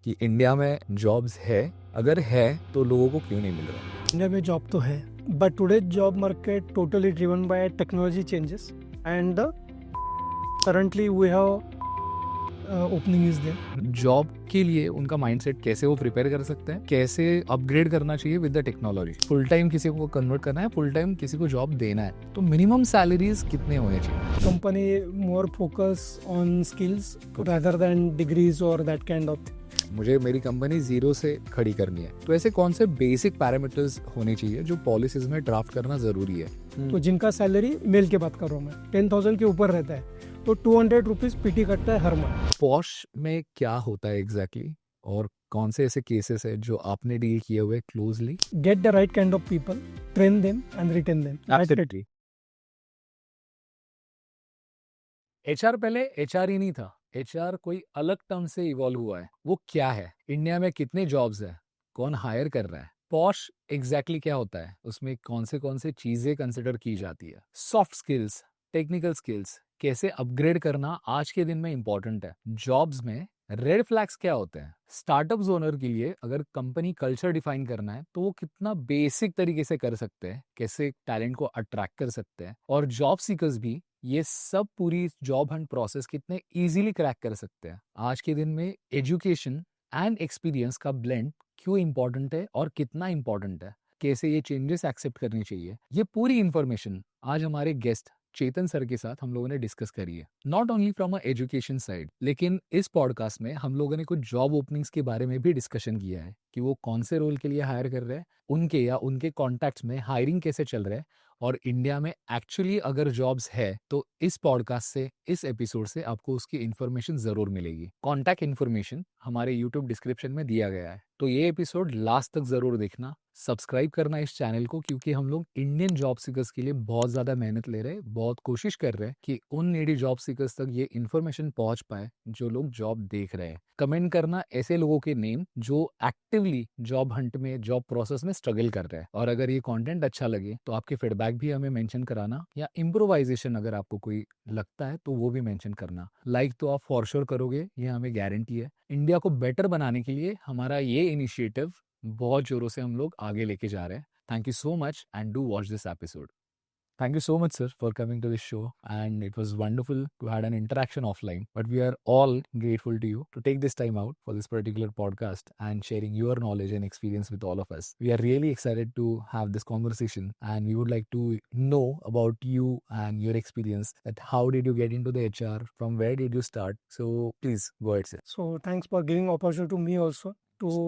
कि इंडिया में जॉब्स है, अगर है तो लोगों को क्यों नहीं मिल रहा? इंडिया में जॉब तो है, but today job market totally driven by technology changes and currently we have opening is there. Job के लिए उनका माइंडसेट कैसे वो प्रिपेयर कर सकते हैं, कैसे अपग्रेड करना चाहिए with the technology. Full time किसी को कन्वर्ट करना है, फुल टाइम किसी को जॉब देना है, तो मिनिमम सैलरीज कितने होने चाहिए? Company more focus on skills rather than degrees or that kind of thing. मुझे मेरी कंपनी जीरो से खड़ी करनी है, तो ऐसे कौन से बेसिक पैरामीटर्स होने चाहिए जो पॉलिसीज में ड्राफ्ट करना जरूरी है? तो जिनका सैलरी मेल की बात कर रहा हूँ मैं 10,000 के ऊपर रहता है तो 200 रुपीज पीटी कटता है हर मंथ। पॉश में क्या होता है एग्जैक्टली और कौन से ऐसे केसेस है जो आपने डील किए हुए closely? Get the right kind of people, train them and retain them. Absolutely. HR पहले एचआर ही नहीं था, एचआर कोई अलग टर्म से इवॉल्व हुआ है। वो क्या है? इंडिया में कितने जॉब्स है, कौन हायर कर रहा है? पॉश एग्जैक्टली क्या होता है, उसमें कौन से चीजें कंसिडर की जाती है? सॉफ्ट स्किल्स, टेक्निकल स्किल्स कैसे अपग्रेड करना आज के दिन में इंपॉर्टेंट है। जॉब्स में रेड फ्लैग्स क्या होते हैं? स्टार्टअप ओनर के लिए अगर कंपनी कल्चर डिफाइन करना है तो वो कितना बेसिक तरीके से कर सकते हैं, कैसे टैलेंट को अट्रैक्ट कर सकते हैं, और जॉब सीकर्स भी ये सब पूरी जॉब हंट प्रोसेस कितने इजीली क्रैक कर सकते हैं। आज के दिन में एजुकेशन एंड एक्सपीरियंस का ब्लेंड क्यों इंपॉर्टेंट है और कितना इंपॉर्टेंट है, कैसे ये चेंजेस एक्सेप्ट करनी चाहिए, ये पूरी इंफॉर्मेशन आज हमारे गेस्ट चेतन सर के साथ हम लोगों ने डिस्कस करी है। Not only from a education side, लेकिन इस पॉडकास्ट में हम लोगों ने कुछ जॉब ओपनिंग्स के बारे में भी डिस्कशन किया है कि वो कौन से रोल के लिए हायर कर रहे हैं, उनके या उनके कॉन्टैक्ट्स में हायरिंग कैसे चल रहा है, और इंडिया में एक्चुअली अगर जॉब्स है तो इस पॉडकास्ट से, इस एपिसोड से आपको उसकी इन्फॉर्मेशन जरूर मिलेगी। कॉन्टैक्ट इन्फॉर्मेशन हमारे यूट्यूब डिस्क्रिप्शन में दिया गया है, तो ये एपिसोड लास्ट तक जरूर देखना। सब्सक्राइब करना इस चैनल को, क्योंकि हम लोग इंडियन जॉब सीकर्स के लिए बहुत ज्यादा मेहनत ले रहे हैं, बहुत कोशिश कर रहे हैं कि उन नीडी जॉब सीकर्स तक ये इन्फॉर्मेशन पहुंच पाए जो लोग जॉब देख रहे हैं। कमेंट करना ऐसे लोगों के नेम जो एक्टिवली जॉब हंट में, जॉब प्रोसेस में स्ट्रगल कर रहे हैं, और अगर ये कंटेंट अच्छा लगे तो आपके फीडबैक भी हमें मेंशन कराना, या इम्प्रोवाइजेशन अगर आपको कोई लगता है तो वो भी मेंशन करना। लाइक तो आप फॉर श्योर करोगे, ये हमें गारंटी है। इंडिया को बेटर बनाने के लिए हमारा ये इनिशिएटिव बहुत जोरों से हम लोग आगे लेके जा रहे हैं। Thank you so much and do watch this episode. Thank you so much, sir, for coming to this show. And it was wonderful to had an interaction offline. But we are all grateful to you to take this time out for this particular podcast and sharing your knowledge and experience with all of us. We are really excited to have this conversation, and we would like to know about you and your experience. That how did you get into the HR? From where did you start? So please go ahead, sir. So thanks for giving opportunity to me also to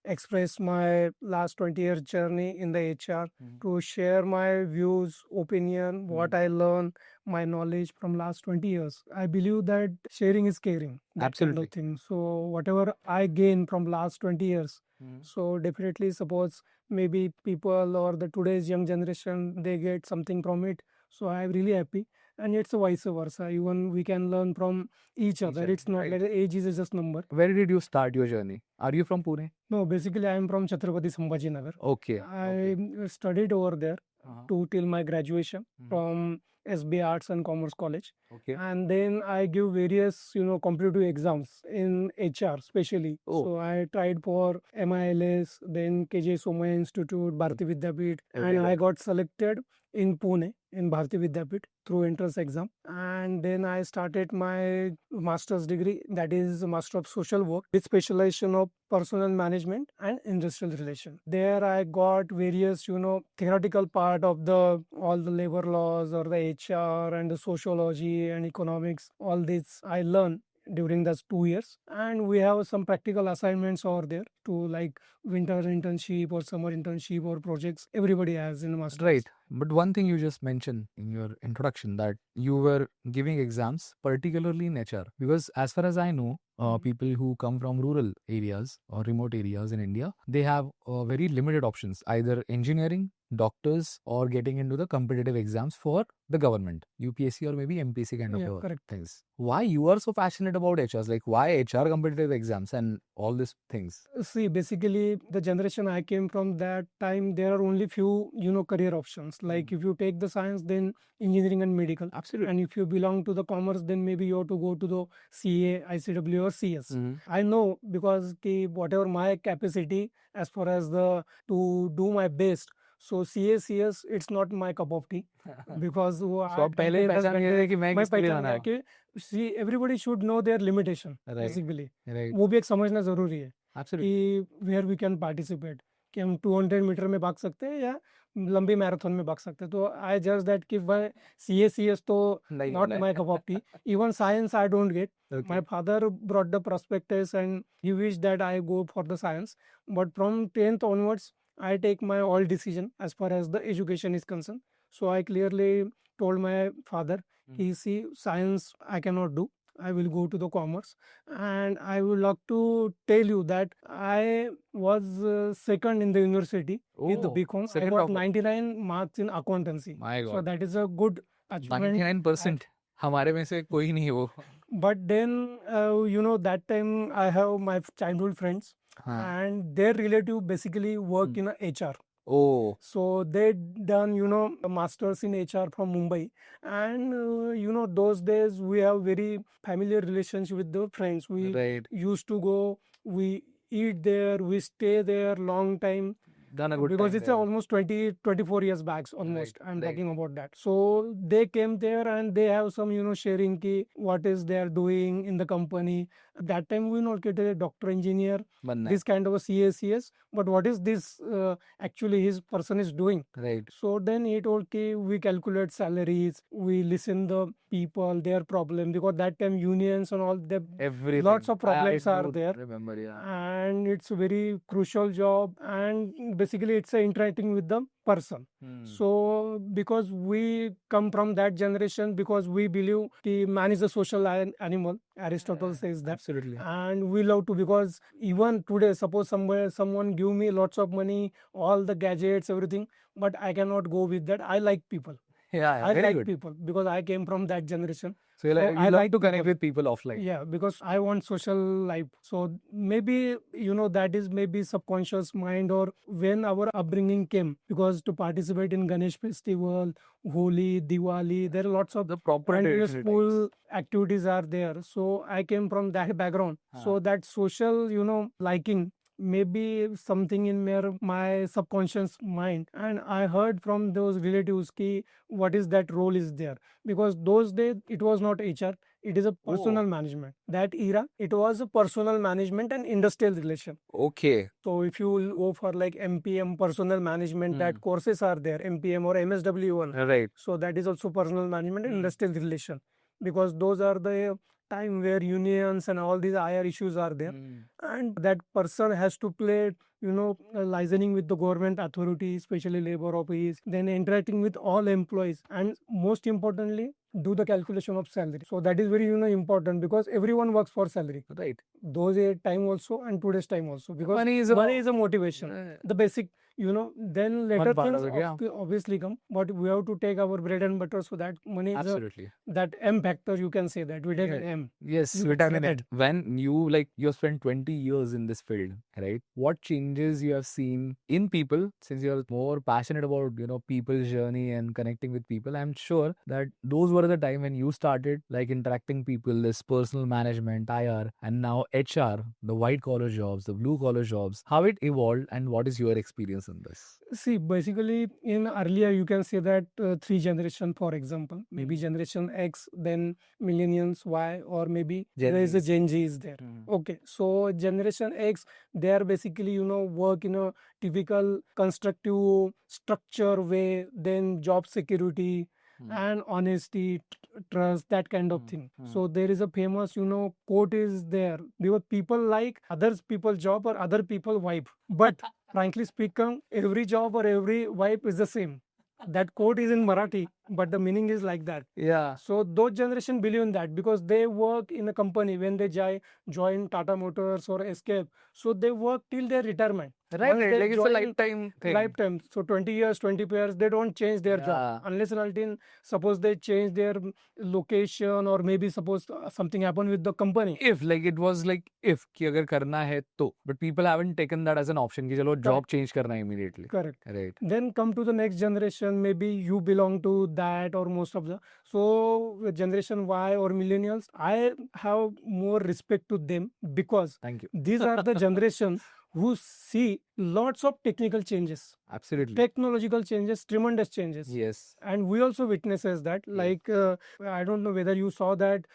express my last 20 years journey in the HR, to share my views, opinion, what I learned, my knowledge from last 20 years. I believe that sharing is caring. That Absolutely. kind of thing. So whatever I gain from last 20 years, so definitely suppose maybe people or the today's young generation, they get something from it. So I'm really happy. And it's vice versa. Even we can learn from each other. other, It's not right. like age is just number. Where did you start your journey? Are you from Pune? No, basically I am from Chhatrapati Sambhaji Nagar. Okay. I studied over there to till my graduation from SB Arts and Commerce College. Okay. And then I give various competitive exams in HR especially. Oh. So I tried for MILS, then KJ Somaya Institute, Bharati Vidyapit, and I got selected in Pune in Bharati Vidyapit through entrance exam. And then I started my master's degree, that is Master of Social Work with specialization of personal management and industrial relation. There I got various theoretical part of the all the labor laws or the HR and the sociology and economics. All this I learned during those 2 years, and we have some practical assignments over there to like winter internship or summer internship or projects everybody has in master's. Right. But one thing you just mentioned in your introduction, that you were giving exams, particularly in HR, because as far as I know, people who come from rural areas or remote areas in India, they have very limited options, either engineering doctors or getting into the competitive exams for the government, UPSC or maybe MPC kind of Yeah, correct. things. Why you are so passionate about HRs? Like why HR competitive exams and all these things? See, basically, the generation I came from, that time, there are only few, career options. Like if you take the science, then engineering and medical. Absolutely. And if you belong to the commerce, then maybe you have to go to the CA, ICW or CS. Mhm. I know because whatever my capacity as far as the to do my best. So CA, CS, it's not my cup of tea because So आप पहले पहचान गए थे कि मैं मैं किस लिए पहचान जाना गया है? कि see everybody should know their limitation Right. basically. Right. वो भी एक समझना जरूरी है Absolutely. कि वेयर वी कैन पार्टिसिपेट, कि हम 200 मीटर में भाग सकते हैं या लंबी मैराथन में भाग सकते हैं. तो आई जस्ट दैट कि भाई CA CS तो नहीं not my cup of T. Even science I don't get. Okay. My father brought the prospectus and he wished that I go for the science. But from 10th onwards, I take my all decision as far as the education is concerned. So I clearly told my father, he see science I cannot do. I will go to the commerce. And I would like to tell you that I was second in the university with the Oh, BCom. I second got topper. 99 marks in accountancy. My So God. that is a good achievement. 99% हमारे में से कोई नहीं है वो. But then, that time I have my childhood friends हाँ. and their relative basically work in a HR. Oh. So they done, a masters in HR from Mumbai. And, those days we have very familiar relationship with the friends. We Right. used to go, we eat there, we stay there long time. Done a good Because time it's there. almost 24 years back almost. I'm right. talking about that. So they came there and they have some, sharing ki what is they are doing in the company. At that time we not get a doctor engineer, बनना है. this kind of a CACS, but what is this actually his person is doing. Right. So then he told ki we calculate salaries, we listen the people, their problem, because that time unions and all the Everything. lots of problems I are do there. Remember, yeah. And it's a very crucial job, and basically it's interacting with the person. So because we come from that generation, because we believe that man is a social animal, Aristotle says that. Absolutely. And we love to, because even today suppose someone give me lots of money, all the gadgets, everything, but I cannot go with that. I like people. Yeah, I very like good. people because I came from that generation. So you So like, I you love like to connect people. with people offline. Yeah, because I want social life. So maybe, that is maybe subconscious mind, or when our upbringing came, because to participate in Ganesh festival, Holi, Diwali, there are lots of The proper and traditional school activities are there. So I came from that background. So that social, liking maybe something in my subconscious mind. And I heard from those relatives ki what is that role is there, because those days it was not HR, it is a personal management. That era it was a personal management and industrial relation. Okay. So if you will go for like MPM personal management, that courses are there, MPM or MSW1. Right. So that is also personal management and industrial relation, because those are the time where unions and all these IR issues are there. And that person has to play, listening with the government authority, especially labor office, then interacting with all employees, and most importantly do the calculation of salary. So that is very important, because everyone works for salary. Right. Those time also and today's time also, because Money is a motivation, the basic, then later part things of it, yeah. obviously come, but we have to take our bread and butter. So that money is Absolutely. that M factor, you can say that we take an M. Yes, You vitamin said A. When you spent 20 years in this field, right? What changes you have seen in people, since you're more passionate about, people's journey and connecting with people? I'm sure that those were the time when you started interacting people, this personal management, IR, and now HR, the white collar jobs, the blue collar jobs, how it evolved and what is your experience in this? See, basically, in earlier, you can say that 3 generation, for example, maybe generation X, then millennials, Y, or maybe Gen there is a Zs. Gen Z is there. Okay, so generation X, they are basically, work in a typical constructive structure way, then job security and honesty, trust, that kind of thing. So there is a famous, quote is there, because people like others people job or other people vibe, but frankly speaking, every job or every vibe is the same. That quote is in Marathi. but the meaning is like that. Yeah. So those generation believe in that because they work in a company when they join Tata Motors or Escape. So they work till their retirement. Right, Once right. they Like it's a join lifetime thing. lifetime, so 20 years, 20 years, they don't change their Yeah. job unless and until suppose they change their location or maybe suppose something happened with the company. If like it was like if कि अगर करना है तो, but people haven't taken that as an option कि चलो job change करना है immediately. Correct. Right. Then come to the next generation. Maybe you belong to that or most of the. So generation Y or millennials, I have more respect to them because Thank you. these are the generation who see lots of technical changes, Absolutely. technological changes, tremendous changes. Yes. And we also witnesses that. Yes. Like I don't know whether you saw that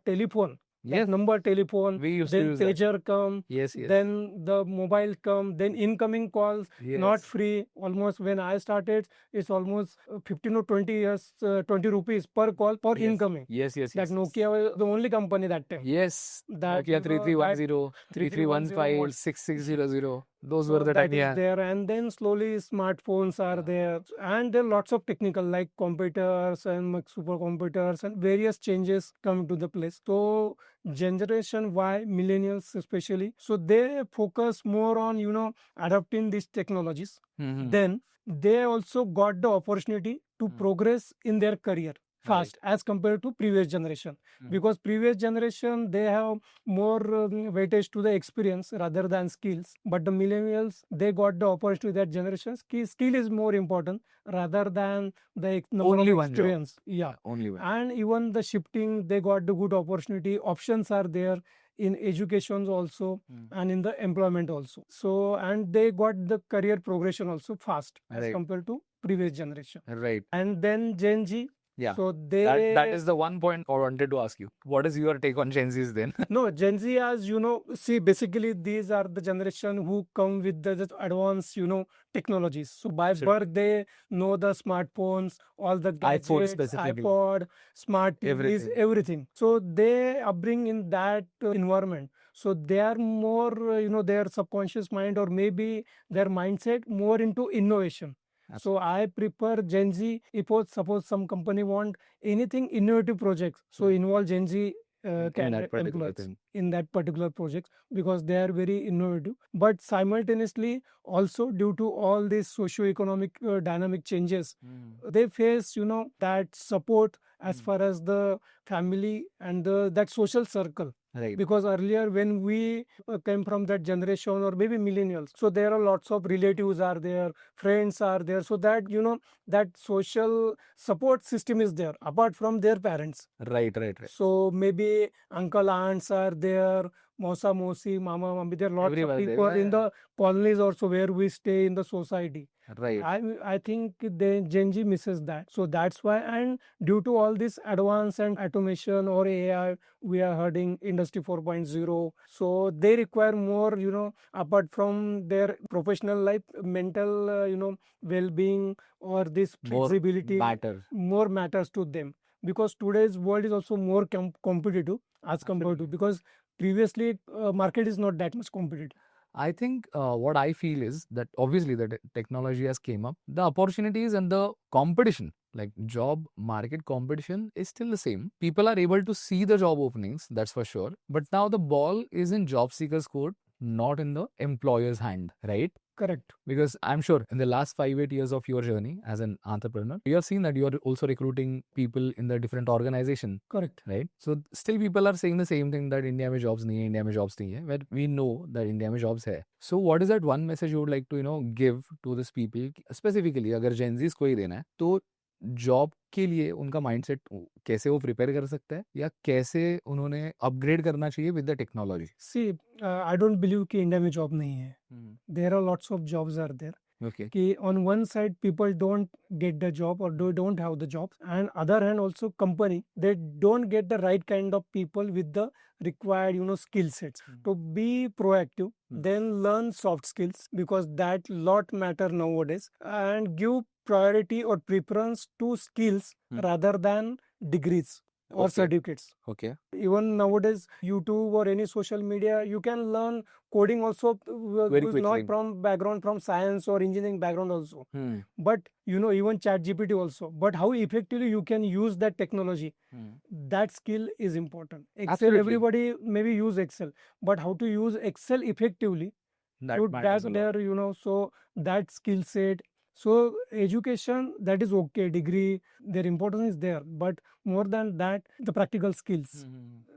telephone. Yes. That number telephone, We used to then use that. pager come, Yes, yes. then the mobile come, then incoming calls, not Yes. free. Almost when I started, it's almost 15 or 20 years, 20 rupees per call per Yes. incoming. Yes, yes, That yes. Nokia was the only company that time. Yes. That, Nokia 3310, 3315, what- 6600. Those So were the that time. is Yeah. there, and then slowly smartphones are Yeah. there, and there are lots of technical like computers and supercomputers and various changes come to the place. So generation Y, millennials especially, so they focus more on adopting these technologies. Mhm. Then they also got the opportunity to Mm. progress in their career fast as compared to previous generation, Mm. because previous generation they have more weightage to the experience rather than skills, but the millennials they got the opportunity that generation skill is more important rather than the number Only of one job. experience. Yeah. Only one. And even the shifting they got the good opportunity, options are there in education also Mm. and in the employment also. So and they got the career progression also fast as Right. compared to previous generation. Right. And then Gen Z, Yeah. so That is the one point I wanted to ask you. What is your take on Gen Zs then? no, Gen Z, as see, basically these are the generation who come with the advanced, technologies. So by Sure. birth they know the smartphones, all the gadgets, iPhone specifically. iPod, smart TVs, everything. So they upbring in that environment. So they are more, their subconscious mind or maybe their mindset more into innovation. So I prefer Gen Z. If suppose some company want anything innovative projects, so involve Gen Z in that particular employees thing. in that particular project because they are very innovative. But simultaneously, also due to all these socio-economic dynamic changes, they face that support as far as the family and that social circle. Right. Because earlier when we came from that generation or maybe millennials, so there are lots of relatives are there, friends are there, so that that social support system is there apart from their parents. Right. So maybe uncle aunts are there, mosa mosi, mama mami, there are lots Everywhere of there, people yeah, in the colonies also where we stay in the society. Right. I think the Gen Z misses that. So that's why, and due to all this advance and automation or AI, we are heading Industry 4.0. So they require more, apart from their professional life, mental, well-being or this More flexibility matter. more matters to them, because today's world is also more competitive as compared to, Absolutely. because previously market is not that much competitive. I think what I feel is that obviously the technology has came up. The opportunities and the competition, like job market competition, is still the same. People are able to see the job openings, that's for sure. But now the ball is in job seekers' court, not in the employer's hand, right? Correct. Because I'm sure in the last 5-8 years of your journey as an entrepreneur, you have seen that you are also recruiting people in the different organization, Correct. right? So still people are saying the same thing that India में jobs नहीं है, India में jobs नहीं है, where we know that India में jobs है. So what is that one message you would like to give to these people, specifically अगर Gen Zs को ही देना है, तो जॉब के लिए उनका माइंडसेट कैसे वो प्रिपेयर कर सकता है या कैसे उन्होंने अपग्रेड करना चाहिए with the technology? See, I don't believe कि इंडिया में जॉब नहीं है. There are lots of jobs are there. Okay. कि on one side people don't get the job or they don't have the jobs, and other hand also company they don't get the right kind of people with the required skill sets. To be proactive, then learn soft skills because that lot matter nowadays, and give priority or preference to skills rather than degrees. or Okay. certificates. Okay. Even nowadays, YouTube or any social media, you can learn coding also Very who's not quickly. from background from science or engineering background also. Hmm. But even chat GPT also. But how effectively you can use that technology, Hmm. that skill is important. Excel, Absolutely. everybody maybe use Excel, but how to use Excel effectively That to matters back a lot. their, so that skill set. So education, that is okay, degree, their importance is there, but more than that, the practical skills,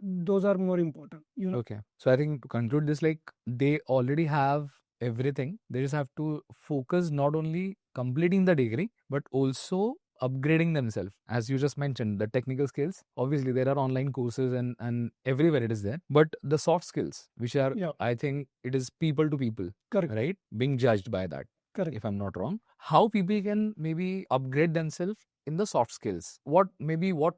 those are more important. Okay. So I think to conclude this, like they already have everything. They just have to focus not only completing the degree, but also upgrading themselves. As you just mentioned, the technical skills. Obviously, there are online courses and everywhere it is there. But the soft skills, which are, Yeah, I think it is people to people, correct, right? Being judged by that, correct. if I'm not wrong. How people can maybe upgrade themselves in the soft skills? What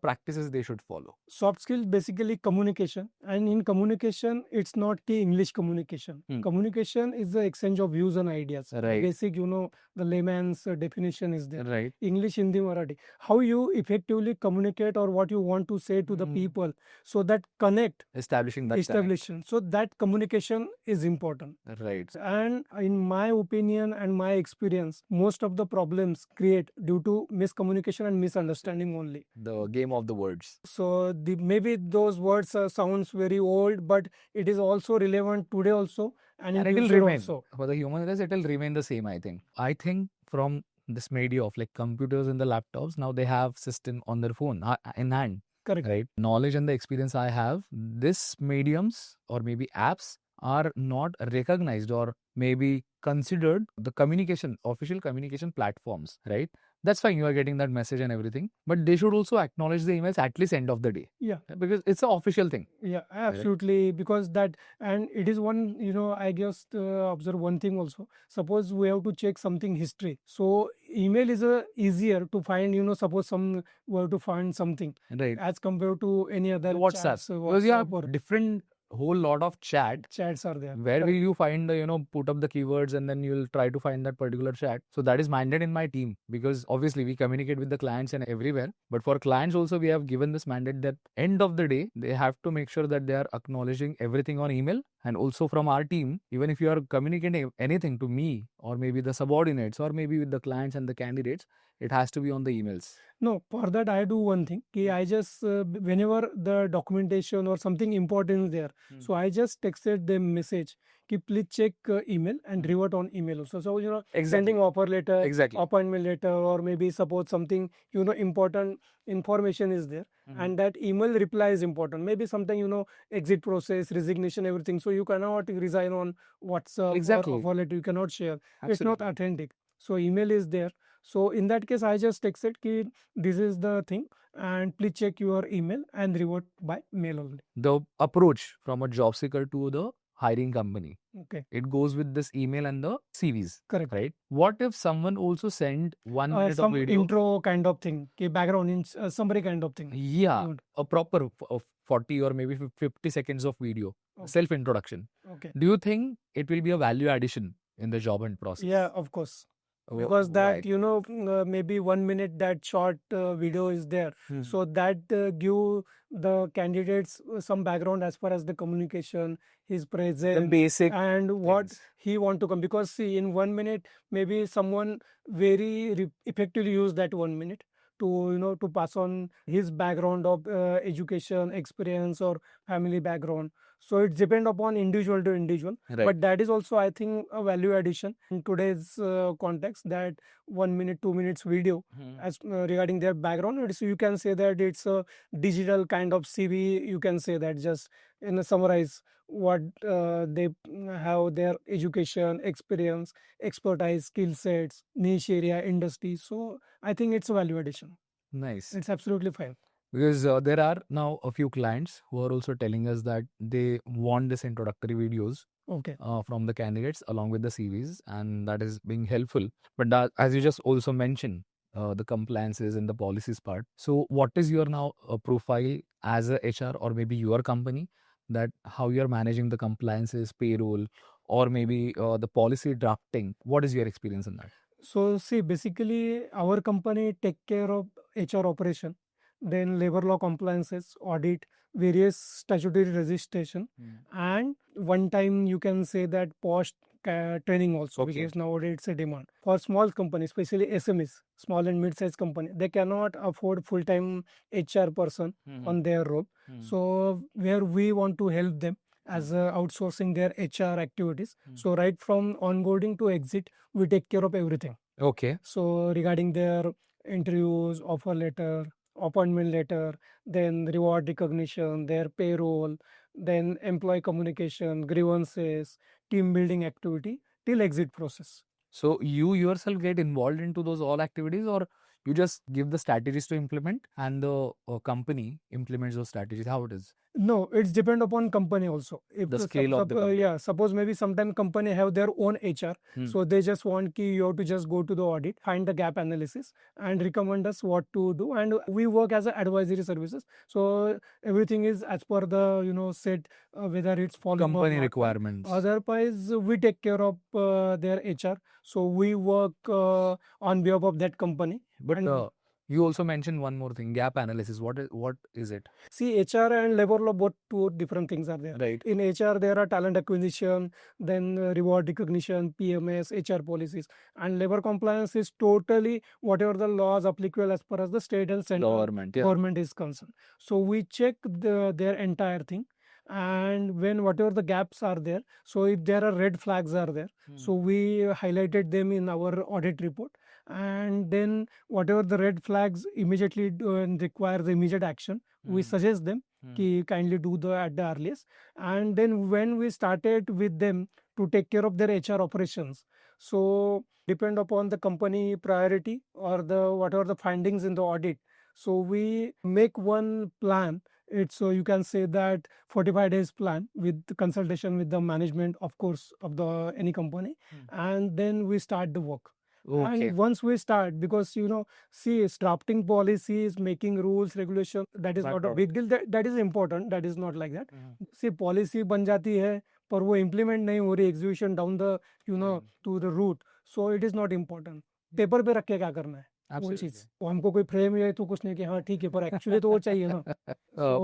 practices they should follow? Soft skills basically communication, and in communication, it's not the English communication. Hmm. Communication is the exchange of views and ideas. Right. Basic, the layman's definition is there. Right. English, Hindi, Marathi. How you effectively communicate or what you want to say to the Hmm. people, so that connect, Establishing that connect. establishment. So that communication is important. Right. And in my opinion and my experience, most of the problems create due to miscommunication and misunderstanding only. The game of the words. So maybe those words sounds very old, but it is also relevant today also and in And it will future remain. also. For the human race, it will remain the same, I think. I think from this media of like computers and the laptops, now they have system on their phone in hand. Correct. Right. Knowledge and the experience I have, this mediums or maybe apps are not recognized or maybe considered the communication, official communication platforms, right? That's fine, you are getting that message and everything, but they should also acknowledge the emails at least end of the day. Yeah. Because it's an official thing. Yeah, absolutely. Because that, and it is one, I just observe one thing also. Suppose we have to check something history. So email is easier to find, suppose we have to find something Right. as compared to any other WhatsApp. chats, Because you have WhatsApp or different whole lot of chats. are there. Where will Correct. you find the, put up the keywords and then you'll try to find that particular chat. So that is mandate in my team because obviously we communicate with the clients and everywhere. But for clients also, we have given this mandate that end of the day, they have to make sure that they are acknowledging everything on email. And also from our team, even if you are communicating anything to me or maybe the subordinates or maybe with the clients and the candidates, it has to be on the emails. No, for that I do one thing. I just whenever the documentation or something important is there, so I just texted them message. Please check email and revert on email also. So Exactly. sending offer letter, Exactly. appointment letter, or maybe suppose something important information is there, and that email reply is important. Maybe something exit process, resignation, everything. So you cannot resign on WhatsApp Exactly. or offer letter. You cannot share. It's not Absolutely. authentic. So email is there. So in that case, I just texted ki this is the thing, and please check your email and revert by mail only. The approach from a job seeker to the hiring company, Okay, it goes with this email and the CVs, correct. right? What if someone also send 1 minute of Some video? intro kind of thing, background in summary kind of thing. Yeah, You want- a proper 40 or maybe 50 seconds of video, Okay. self introduction. Okay. Do you think it will be a value addition in the job hunt process? Yeah, of course. Wh- Because that why? maybe 1 minute that short video is there, Hmm. so that give the candidates some background as far as the communication, his The presence, basic and what things. he want to come. Because see, in 1 minute, maybe someone very effectively use that 1 minute to to pass on his background of education, experience, or family background. So it depend upon individual to individual. Right. But that is also, I think, a value addition in today's context. That 1 minute, 2 minutes video as regarding their background. So you can say that it's a digital kind of CV. You can say that just in a summarize what they have, their education, experience, expertise, skill sets, niche area, industry. So I think it's a value addition. Nice. It's absolutely fine. Because there are now a few clients who are also telling us that they want this introductory videos Okay. from the candidates along with the CVs, and that is being helpful. But that, as you just also mentioned, the compliances and the policies part. So, what is your now profile as a HR or maybe your company, that how you are managing the compliances, payroll, or maybe the policy drafting? What is your experience in that? So see, basically our company take care of HR operation. then labor law compliances, audit, various statutory registration, and one time you can say that post training also, Okay. because nowadays it's a demand for small companies, especially SMEs, small and mid-sized company. They cannot afford full-time HR person on their role. So where we want to help them as outsourcing their HR activities. So right from onboarding to exit, we take care of everything. Okay. So regarding their interviews, offer letter, appointment letter, then reward recognition, their payroll, then employee communication, grievances, team building activity till exit process. So you yourself get involved into those all activities, or you just give the strategies to implement and the company implements those strategies? How it is? No, it's depend upon company also. If The scale of the company. yeah, suppose maybe sometime company have their own HR, so they just want ki you have to just go to the audit, find the gap analysis, and recommend us what to do. And we work as a advisory services, so everything is as per the set whether it's following or Company not. requirements. Otherwise, we take care of their HR, so we work on behalf of that company. But And you also mentioned one more thing, gap analysis. What is it? see, HR and labor law, both two different things are there. Right. In HR, there are talent acquisition, then reward recognition, PMS, HR policies, and labor compliance is totally whatever the laws applicable as per as the state and central Government. Yeah. government is concerned. So we check their entire thing, and when whatever the gaps are there, so if there are red flags are there, so we highlighted them in our audit report, and then whatever the red flags immediately requires immediate action, we suggest them ki kindly do the at the earliest. And then when we started with them to take care of their HR operations, so depend upon the company priority or the whatever the findings in the audit, so we make one plan. It's so you can say that 45 days plan with the consultation with the management, of course, of the any company, and then we start the work. Okay. And once we start, because see, it's drafting policies, making rules, regulation, that is Not not a problem. big deal. That is important. That is not like that. See, policy बन जाती है, पर वो implement नहीं हो रही, execution down the to the route. So it is not important. Paper पे रख के क्या करना है वो Absolutely. चीज, वो हमको कोई फ्रेम है तो कुछ नहीं कि हाँ ठीक है, पर एक्चुअली तो वो चाहिए ना.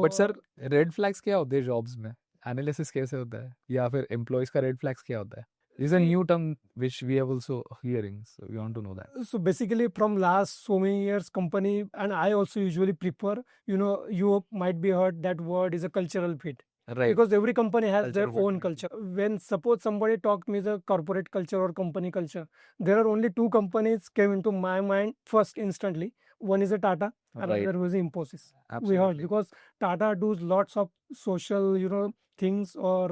बट सर, रेड फ्लैग्स क्या होते हैं जॉब्स में? एनालिसिस कैसे होता है, या फिर एम्प्लॉयज का रेड फ्लैग्स क्या होता है? This is a new term which we have also hearing, so we want to know that. So basically, from last so many years, company and I also usually prefer, you might be heard that word is a cultural fit. Right. Because every company has their Cultural fit, own right. culture. When suppose somebody talked me the corporate culture or company culture, there are only two companies came into my mind first instantly. One is a Tata, and Right. another was Infosys. We heard Absolutely. because Tata does lots of social, things or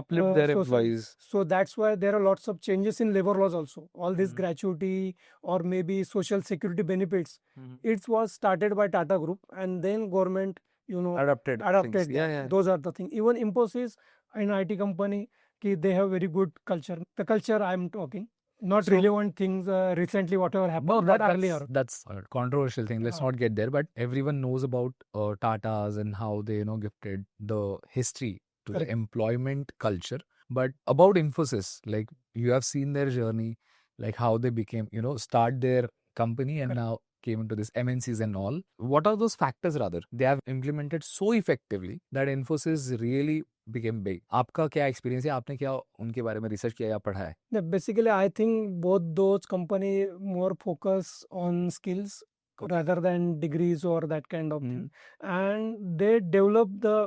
Uplift their social- employees. So that's why there are lots of changes in labor laws also. All this Mhm. gratuity or maybe social security benefits, it was started by Tata Group, and then government, Adapted. adopted things. that. Yeah, yeah. Those are the things. Even Infosys, an IT company, they have very good culture. The culture I'm talking, not So- relevant things recently whatever happened, No, not earlier. that's a controversial thing. Let's not get there. But everyone knows about Tatas and how they, gifted the history to Correct. the employment culture. But about Infosys, like you have seen their journey, like how they became, start their company and Correct. now came into this MNCs and all. What are those factors rather? They have implemented so effectively that Infosys really became big. आपका क्या experience है? आपने क्या उनके बारे में research किया या पढ़ा है? Yeah, basically, I think both those company more focus on skills rather than degrees or that kind of thing, and they develop the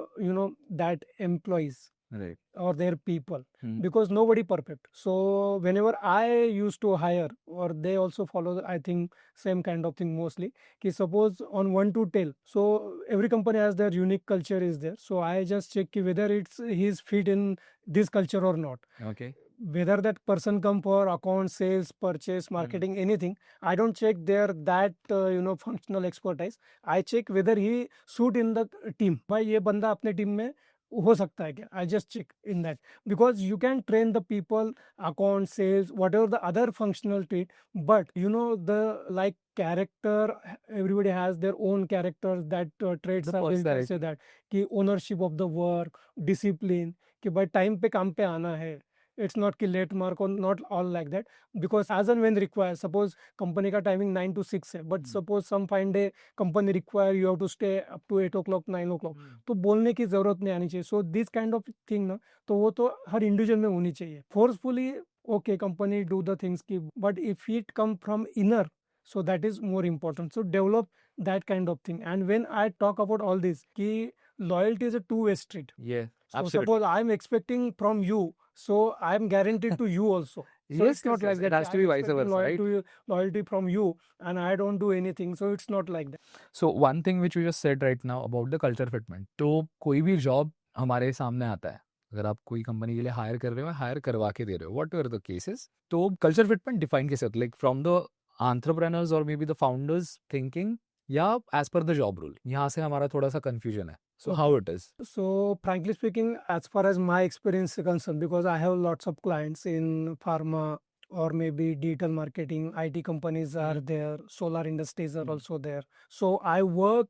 that employees Right. or their people, because nobody perfect. So whenever I used to hire, or they also follow I think same kind of thing mostly, ki suppose on 1 to 10, so every company has their unique culture is there, so I just check ki whether it's he's fit in this culture or not. Okay. Whether that person come for account, sales, purchase, marketing, anything, I don't check their that functional expertise. I check whether he suit in the team. भाई ये बंदा अपने team में हो सकता है क्या? I just check in that, because you can train the people, account, sales, whatever the other functional trait, but the like character, everybody has their own characters, that traits The are built, personality. say that कि ownership of the work, discipline, कि भाई time पे काम पे आना है, it's not कि late mark or not all like that, because as and when required, suppose company का timing 9 to 6 है, but suppose some fine day company require you have to stay up to 8 o'clock 9 o'clock, तो बोलने की जरूरत नहीं आनी चाहिए. So this kind of thing ना, तो वो तो हर इंडिविजुअल में होनी चाहिए. Forcefully okay company do the things की, but if it come from inner, so that is more important. So develop that kind of thing. And when I talk about all this ki loyalty is a two-way street. Yeah, So absolutely. suppose I'm expecting from you, so I'm guaranteed to you also. So Yes, it's not yes, like yes. that. It has to be I'm vice expecting versa, right? loyalty from you, and I don't do anything. So it's not like that. So one thing which you just said right now about the culture fitment, तो कोई भी job हमारे सामने आता है, अगर आप कोई कंपनी के लिए हायर कर रहे हो, हायर करवा के दे रहे हो, वट एवर द केसेस, तो कल्चर फिटमेंट डिफाइन कैसे होता है, लाइक फ्रॉम द एंटरप्रेन्योर्स और maybe the founders thinking, या as per the job role? यहाँ से हमारा थोड़ा सा कंफ्यूजन है. So how it is? So frankly speaking, as far as my experience is concerned, because I have lots of clients in pharma or maybe digital marketing, IT companies are there, solar industries are also there. So I work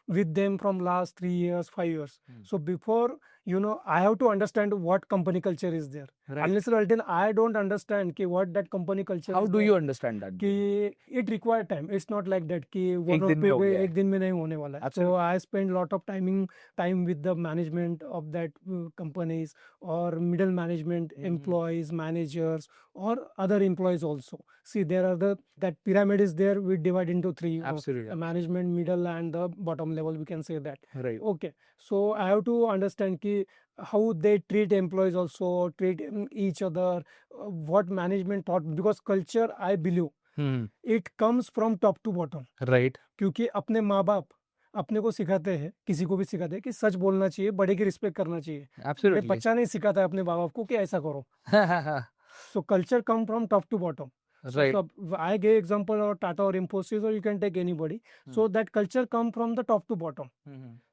with them from last 3 years, 5 years. So before, I have to understand what company culture is there. Right. Unless or until I don't understand what that company culture How is do there, you understand that? कि it require time. It's not like that कि एक दिन में हो गया है. एक दिन में नहीं होने वाला है. So Absolutely. I spend lot of time with the management of that companies, or middle management, employees, managers, or other employees also. See, there are that pyramid is there. We divide into three. Absolutely. Management, middle, and the bottom level. We can say that. Right. Okay. So I have to understand कि how they treat employees also, treat each other, what management taught, because culture, I believe, it comes from top to bottom. Right. क्योंकि अपने माँ बाप अपने को सिखाते हैं, किसी को भी सिखाते हैं कि सच बोलना चाहिए, बड़े की रिस्पेक्ट करना चाहिए. Absolutely. बच्चा नहीं सिखाता है अपने माँ बाप को कि ऐसा करो. So culture come from top to bottom. Right. So I gave example of Tata or Infosys, or you can take anybody. So that culture come from the top to bottom.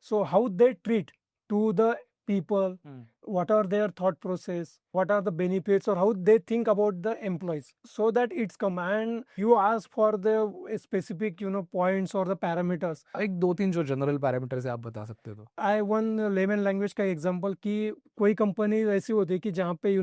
So how they treat to the people, what are their thought process, what are the benefits, or how they think about the employees, so that it's come. And you ask for the specific points or the parameters. एक दो तीन जो general parameters है आप बता सकते हो तो. I वन लेमन लैंग्वेज का एग्जांपल कि कोई कंपनी ऐसी होती है कि जहाँ पे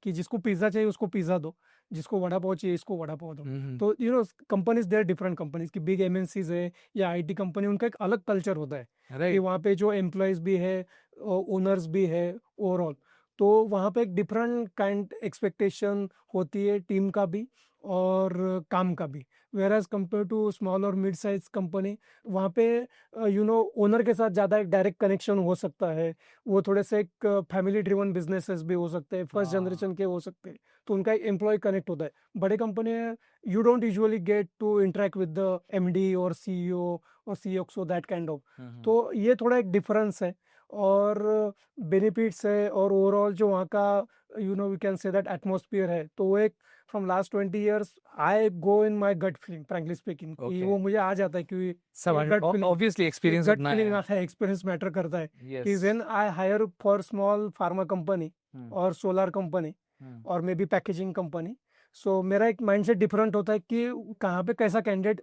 कि जिसको पिज्जा चाहिए उसको पिज्जा दो, जिसको वड़ा पाव चाहिए इसको वड़ा पाव दो. तो कंपनीज देयर डिफरेंट कंपनीज की, बिग एमएनसीज है या आईटी कंपनी, उनका एक अलग कल्चर होता है. कि वहाँ पे जो एम्प्लॉयज भी है, ओनर्स भी है, ओवरऑल, तो वहाँ पे एक डिफरेंट काइंड एक्सपेक्टेशन होती है टीम का भी और काम का भी. Where as compare to small और मिड साइज कंपनी, वहाँ पे ओनर के साथ ज़्यादा एक डायरेक्ट कनेक्शन हो सकता है. वो थोड़े से एक फैमिली ड्रिवन बिजनेसेस भी हो सकते हैं, फर्स्ट जनरेशन के हो सकते हैं, तो उनका एक एम्प्लॉय कनेक्ट होता है. बड़े company you don't usually get to interact with the MD और सीईओ और सीईओ, दैट काइंड ऑफ. तो ये थोड़ा एक डिफरेंस है. और बेनिफिट्स है, और ओवरऑल जो वहाँ का we can say that atmosphere है, तो वो एक from last 20 years I go in my gut feeling, frankly speaking, कि वो मुझे आ जाता है कि ऑब्वियसली एक्सपीरियंस गट फीलिंग आता है, एक्सपीरियंस मैटर करता है. कि when I hire for small pharma company और सोलर कंपनी और मे बी पैकेजिंग कंपनी, सो मेरा एक माइंडसेट डिफरेंट होता है कि कहाँ पे कैसा कैंडिडेट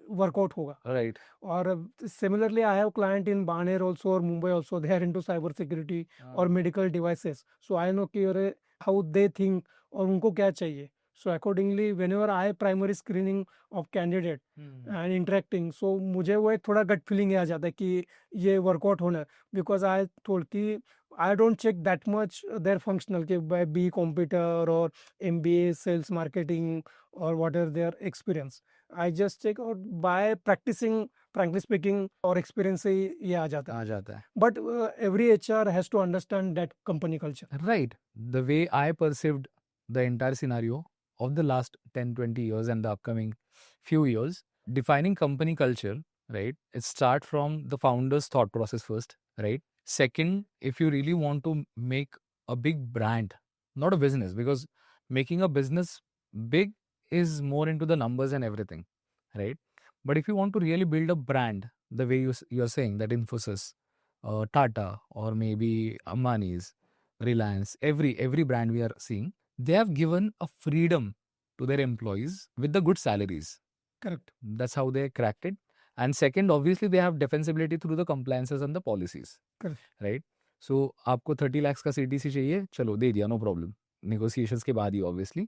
वर्कआउट होगा. राइट. और similarly I have client in Baner also और Mumbai also, they are into cyber security और medical devices. So I know कि हाउ दे थिंक और उनको क्या चाहिए. So accordingly whenever I primary screening of candidate and interacting, so मुझे वो एक थोड़ा गट फीलिंग आ जाता है कि ये वर्कआउट होना है. बिकॉज आई टोल्ड कि I don't check that much their functional के बाय बी कंप्यूटर और MBA सेल्स मार्केटिंग और what are their experience. I just check out by practicing, frankly speaking, और experience से ये आ जाता है. But every HR has to understand that company culture. Right. The way I perceived the entire scenario of the last 10-20 years and the upcoming few years, defining company culture, right? It starts from the founder's thought process first, right? Second, if you really want to make a big brand, not a business, because making a business big is more into the numbers and everything, right? But if you want to really build a brand, the way you're saying that Infosys, Tata, or maybe Ambani's, Reliance, every brand we are seeing, they have given a freedom to their employees with the good salaries. Correct. That's how they cracked it. And second, obviously they have defensibility through the compliances and the policies. Correct. Right? So आपको 30 lakhs का CTC चाहिए, चलो दे दिया, no problem. negotiations के बाद ही obviously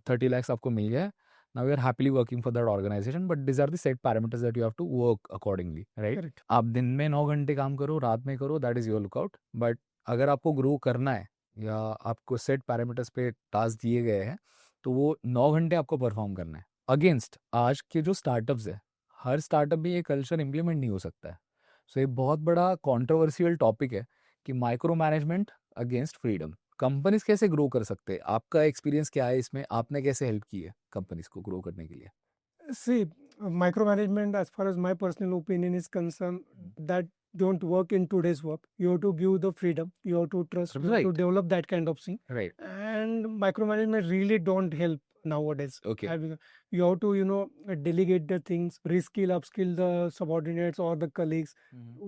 30 lakhs आपको मिल गया है. Now you are happily working for that organization, but these are the set parameters that you have to work accordingly, right? Correct. आप दिन में 9 घंटे काम करो, रात में करो, that is your lookout. But अगर आपको ग्रो करना है या आपको सेट पैरामीटर्स पे टास्क दिए गए हैं तो वो 9 घंटे आपको परफॉर्म करना है. अगेंस्ट आज के जो स्टार्टअप्स है, हर स्टार्टअप में ये कल्चर इंप्लीमेंट नहीं हो सकता है. सो ये बहुत बड़ा कॉन्ट्रोवर्शियल टॉपिक है कि micro management against freedom. Companies कैसे ग्रो कर सकते हैं? आपका एक्सपीरियंस क्या है इसमें? आपने कैसे हेल्प की है कंपनीज को ग्रो करने के लिए? See, micromanagement, as far as my personal opinion is concerned, that don't work in today's work. You have to give the freedom. You have to trust. You have to Right. develop that kind of thing. Right. And micromanagement really don't help nowadays. Okay. You have to, delegate the things, reskill, upskill the subordinates or the colleagues,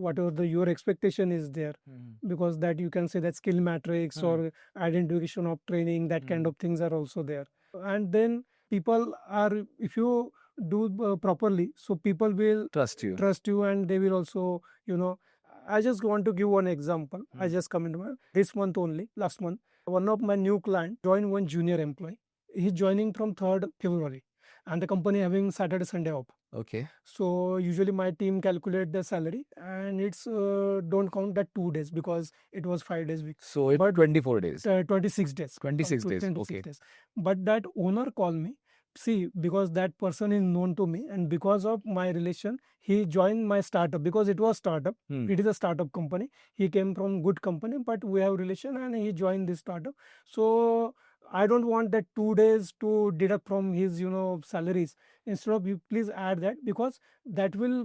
whatever your expectation is there. Because that you can say that skill matrix or identification of training, that kind of things are also there. And then people are, if you do properly, so people will Trust you. trust you, and they will also, I just want to give one example. I just come into this month only, last month, one of my new client joined one junior employee. He's joining from 3rd February, and the company having Saturday Sunday off. Okay. So usually my team calculate the salary, and it's don't count that 2 days because it was 5 days week. So it's 24 days. 26 days. 26 days. 26 Okay. days. But that owner called me. See, because that person is known to me, and because of my relation, he joined my startup because it was startup. It is a startup company. He came from good company, but we have relation, and he joined this startup. So I don't want that 2 days to deduct from his, salaries. Instead of, you please add that, because that will,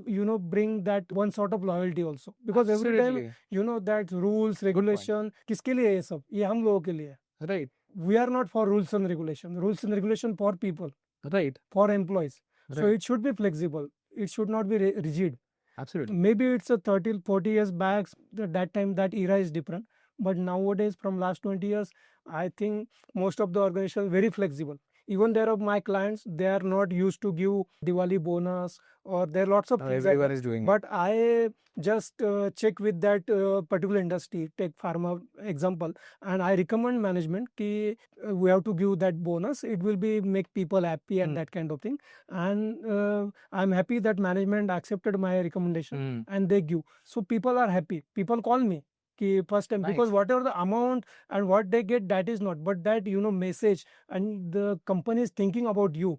bring that one sort of loyalty also. Because every time, Absolutely. that rules, regulation, किसके लिए है ये सब? ये हम लोगों के लिए है. Right. We are not for rules and regulation. Rules and regulation for people, Right. for employees. So Right. it should be flexible. It should not be rigid. Absolutely. Maybe it's a 30, 40 years back. That time, that era is different. But nowadays, from last 20 years, I think most of the organizations are very flexible. Even there are my clients, they are not used to give Diwali bonus, or there are lots of Now things. everyone is doing it. But I just check with that particular industry, take pharma example, and I recommend management ki we have to give that bonus. It will be make people happy and that kind of thing. And I'm happy that management accepted my recommendation and they give. So people are happy. People call me ki first time, because Nice. whatever the amount and what they get, that is not, but that message, and the company is thinking about you.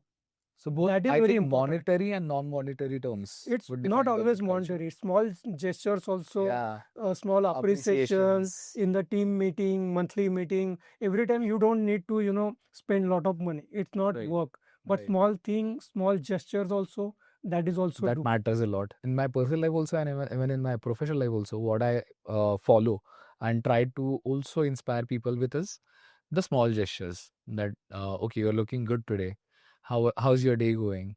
So both, That is I very think, important. monetary and non-monetary terms. It's would not define the always good culture. monetary. Small gestures also, Yeah. small appreciations Appreciations. in the team meeting, monthly meeting. Every time you don't need to, spend a lot of money. It's not Right. work. But Right. small things, small gestures also, that is also That do. matters a lot in my personal life also, and even in my professional life also. What I follow and try to also inspire people with is the small gestures. That okay, you're looking good today. How's your day going?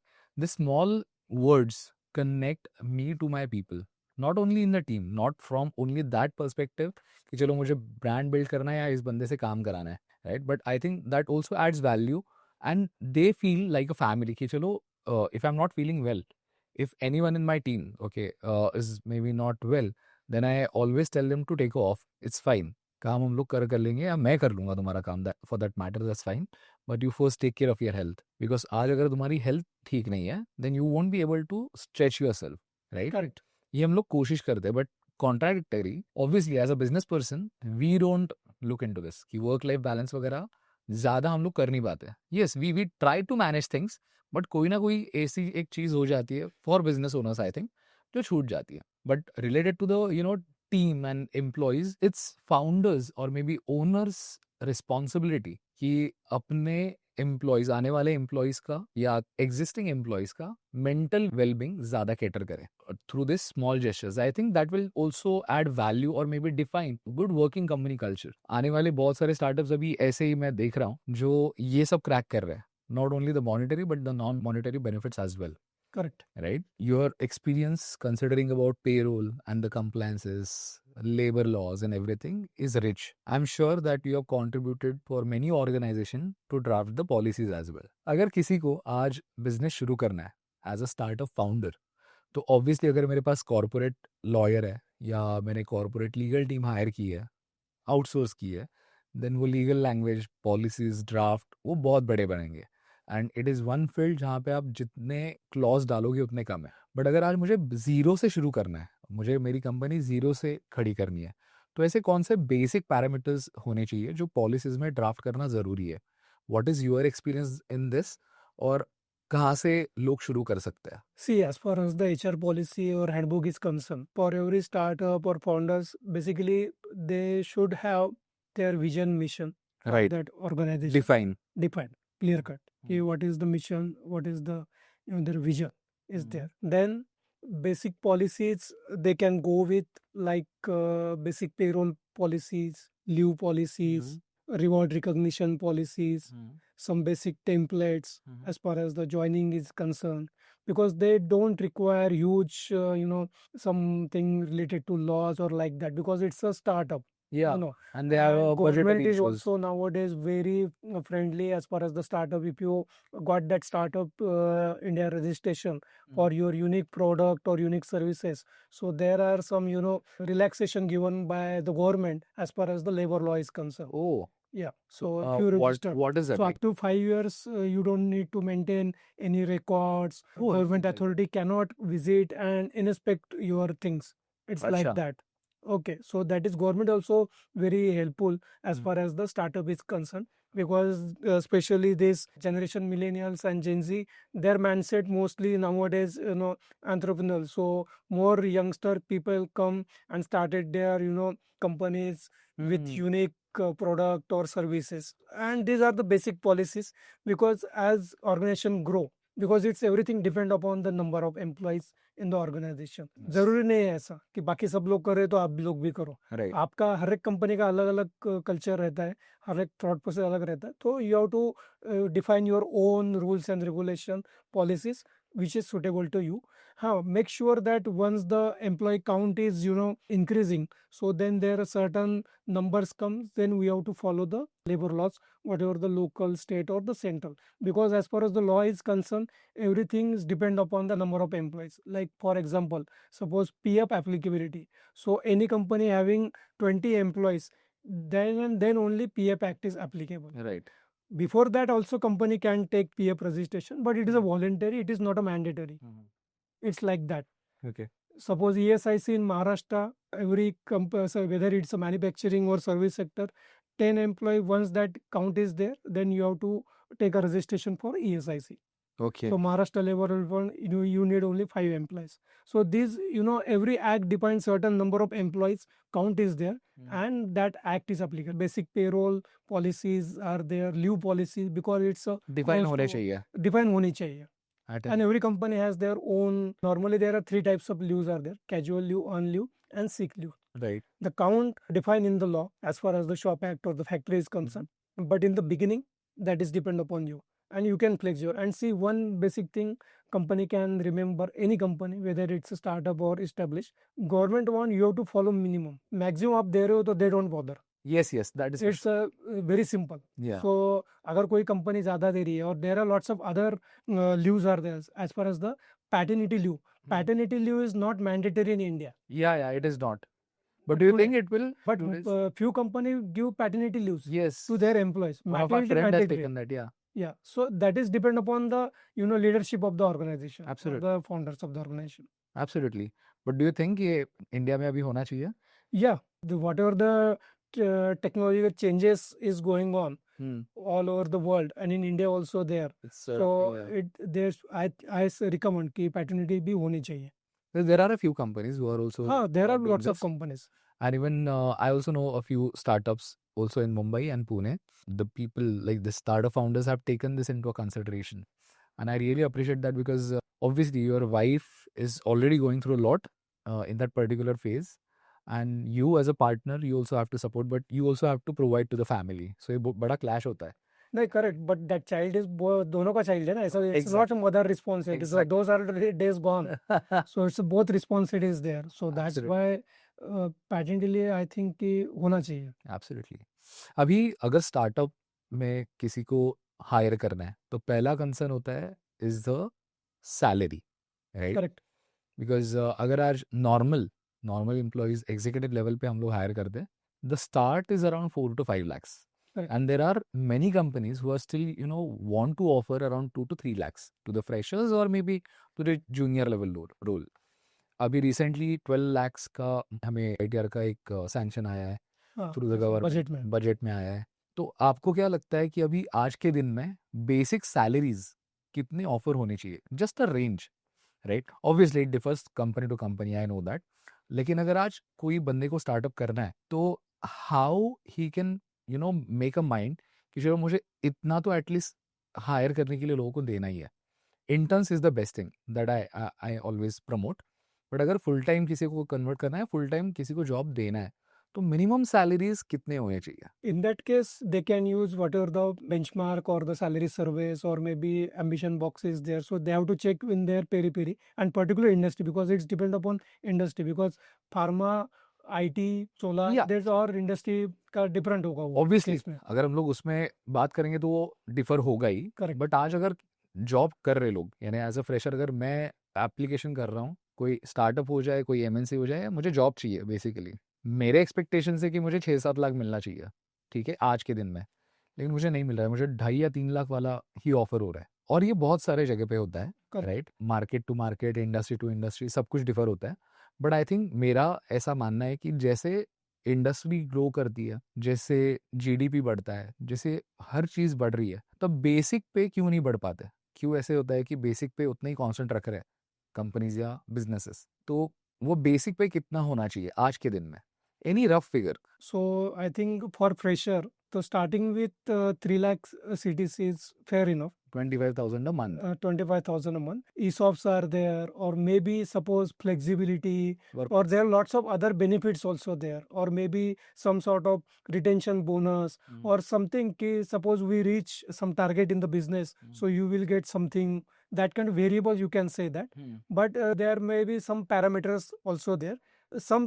The small words connect me to my people, not only in the team, not from only that perspective कि चलो मुझे brand build करना है या इस बंदे से काम कराना है, right? But I think that also adds value, and they feel like a family कि चलो if I'm not feeling well, if anyone in my team is maybe not well, then I always tell them to take off. It's fine. काम हम लोग कर लेंगे, या मैं कर लूंगा तुम्हारा काम, that for that matter, that's fine. But you first take care of your health, because आज अगर तुम्हारी health ठीक नहीं है, then you won't be able to stretch yourself, right? Correct. ये हम लोग कोशिश करते हैं, but contradictory, obviously as a business person, we don't look into this कि work life balance वगैरह ज़्यादा हम लोग कर नहीं पाते. Yes, we try to manage things, but कोई ना कोई ऐसी एक चीज़ हो जाती है for business owners, I think, जो छूट जाती है. But related to the team and employees, it's founders or maybe owners responsibility कि अपने एम्प्लॉयज, आने वाले एम्प्लॉयज का या एग्जिस्टिंग एम्प्लॉयज का मेंटल वेलबींग ज्यादा कैटर करें through this small gestures. I think that will also add value और maybe define good working company culture. आने वाले बहुत सारे स्टार्टअप्स अभी ऐसे ही मैं देख रहा हूँ जो ये सब क्रैक कर रहे हैं, not only the monetary but the non monetary benefits as well. Correct. Right? Your experience considering about payroll and the compliances, labor laws and everything is rich. I'm sure that you have contributed for many organizations to draft the policies as well. अगर किसी को आज business शुरू करना है as a startup founder, तो obviously अगर मेरे पास कॉर्पोरेट लॉयर है या मैंने कॉर्पोरेट लीगल टीम हायर की है, आउटसोर्स की है, देन वो लीगल लैंग्वेज, पॉलिसीज, ड्राफ्ट, वो बहुत बड़े बनेंगे। And it is one field जहाँ पे आप जितने क्लॉज डालोगे उतने कम है। बट अगर आज मुझे ज़ीरो से शुरू करना है, मुझे मेरी कंपनी ज़ीरो से खड़ी करनी है, तो ऐसे कौन से बेसिक पैरामीटर्स होने चाहिए जो पॉलिसीज में ड्राफ्ट करना ज़रूरी है? What is your experience in this, और कहाँ से लोग शुरू कर सकते हैं? See, as far as the HR policy or handbook is concerned, for every startup or founders, basically they should have their vision, mission of Right. that organization Define. defined, clear cut. Okay, Hmm. what is the mission? What is the their vision is Mhm. there. Then basic policies they can go with, like basic payroll policies, leave policies, reward recognition policies, some basic templates as far as the joining is concerned, because they don't require huge something related to laws or like that, because it's a startup. Yeah. You know, And they have and a budgetary government is issues. also nowadays very friendly as far as the startup. If you got that startup India registration for your unique product or unique services, so there are some relaxation given by the government as far as the labor law is concerned. Oh, Yeah. So if you what register, what is that so like? up to 5 years, you don't need to maintain any records. Oh, Government like- authority cannot visit and inspect your things. It's like Acha. that. Okay, so that is government also very helpful as Mm. far as the startup is concerned, because especially this generation millennials and Gen Z, their mindset mostly nowadays entrepreneurial. So more youngster people come and started their companies with Mm. unique product or services, and these are the basic policies, because as organization grow, because it's everything depend upon the number of employees in the organisation. Yes. जरूरी नहीं है ऐसा कि बाकी सब लोग करे तो आप भी लोग भी करो। Right. आपका हर एक कंपनी का अलग अलग कल्चर रहता है, हर एक थॉट प्रोसेस अलग रहता है, तो you have to define your own rules and regulation policies which is suitable to you. Make sure that once the employee count is increasing, so then there are certain numbers comes, then we have to follow the labor laws, whatever the local, state or the central, because as far as the law is concerned, everything is depend upon the number of employees. Like for example, suppose PF applicability, so any company having 20 employees, then and then only PF Act is applicable. Right. Before that also company can take PF registration, but it is a voluntary, it is not a mandatory. It's like that. Okay. Suppose ESIC in Maharashtra, every so whether it's a manufacturing or service sector, 10 employee, once that count is there, then you have to take a registration for ESIC. Okay. So Maharashtra Labor Fund, you need only 5 employees. So this, every act defines certain number of employees, count is there, and that act is applicable. Basic payroll policies are there, leave policies, because it's a Define close होने to- चाहिए. define honi chahiye. At And every company has their own. Normally there are 3 types of leaves are there: casual leave, on leave, and sick leave. right. The count defined in the law as far as the shop act or the factory is concerned, but in the beginning that is depend upon you, and you can flex your. And see, one basic thing company can remember, any company whether it's a startup or established, government want you have to follow minimum, maximum आप दे रहे हो तो they don't bother. Yes, yes, that is for It's sure. very simple. Yeah. So अगर कोई company ज़्यादा दे रही है, और there are lots of other leaves are there as far as the paternity leave. Paternity leave is not mandatory in India, Yeah, it is not. But do you Today- think it will? but do this? few companies give paternity leaves Yes. to their employees. One of our Maternity friend has mandatory. taken that. Yeah. Yeah, so that is depend upon the leadership of the organization, Absolutely. or the founders of the organization. Absolutely. But do you think ये India में अभी होना चाहिए? Yeah, whatever the technological changes is going on all over the world, and in India also there. It's, So yeah. there's I recommend कि paternity भी होनी चाहिए. There are a few companies who are also. There are doing lots of this. companies. And even I also know a few startups also in Mumbai and Pune. The people, like the startup founders, have taken this into consideration. And I really appreciate that, because obviously your wife is already going through a lot in that particular phase. And you as a partner, you also have to support, but you also have to provide to the family. So ये बड़ा clash होता है. नहीं, correct, but that child is दोनों का child है ना, ऐसा it's not a mother responsibility. So Exactly. those are the days gone. So it's both responsibilities there. So that's Absolutely. why patently I think कि होना चाहिए. Absolutely. अभी अगर स्टार्टअप में किसी को हायर करना है, तो पहला कंसर्न होता है is the salary, right? Correct. Because अगर आज नॉर्मल एम्प्लॉयज एग्जीक्यूटिव लेवल पे हम लोग हायर करते हैं, the start is around 4 to 5 lakhs. Correct. And there are many companies who are still, want to offer around 2 to 3 lakhs to the freshers or maybe to the junior level role. अभी recently 12 lakhs का हमें ITR का एक sanction आया है through the budget government, में budget में आया है. तो आपको क्या लगता है कि अभी आज के दिन में बेसिक सैलरीज कितने ऑफर होने चाहिए? Just a range, right? Obviously it differs company to company, I know that. लेकिन अगर आज कोई बंदे को स्टार्टअप करना है तो how he can make a mind कि चलो मुझे इतना तो एटलीस्ट हायर करने के लिए लोगों को देना ही है. Interns is the best thing that I always promote. But अगर फुल टाइम किसी को कन्वर्ट करना है, फुल टाइम किसी को जॉब देना है, तो मिनिमम सैलरीज कितने होने चाहिए? in that case they can use whatever the benchmark or the salary surveys or maybe ambition box is there, so they have to check in their peri and particular industry because it's depend upon industry because pharma IT solar Yeah. there's और industry का different होगा वो obviously case में. अगर हम लोग उसमें बात करेंगे तो वो डिफर होगा ही. Correct. बट आज अगर जॉब कर रहे लोग, यानी एज अ फ्रेशर अगर मैं एप्लीकेशन कर रहा हूँ, कोई स्टार्टअप हो जाए, कोई MNC हो जाए, मुझे जॉब चाहिए बेसिकली. मेरे एक्सपेक्टेशन है कि मुझे 6-7 लाख मिलना चाहिए, ठीक है, आज के दिन में. लेकिन मुझे नहीं मिल रहा है, मुझे 2.5 या 3 लाख वाला ही ऑफर हो रहा है. और ये बहुत सारे जगह पे होता है, Correct. Right? Market to market, industry to industry, सब कुछ डिफर होता है. बट आई थिंक मेरा ऐसा मानना है कि जैसे इंडस्ट्री ग्रो करती है, जैसे GDP बढ़ता है, जैसे हर चीज़ बढ़ रही है, तब बेसिक पे क्यों नहीं बढ़ पाते? क्यों ऐसे होता है कि बेसिक पे उतना ही कांस्टेंट रख रहे हैं कंपनीज या बिजनेसेस? तो वो बेसिक पे कितना होना चाहिए आज के दिन में? Any rough figure? So I think for fresher, so starting with 3 lakhs CTC is fair enough. 25,000 a month. 25,000 a month. ESOPs are there, or maybe suppose flexibility, Work. or there are lots of other benefits also there, or maybe some sort of retention bonus, or something. Ki suppose we reach some target in the business, so you will get something. That kind of variable you can say that, but there may be some parameters also there. Some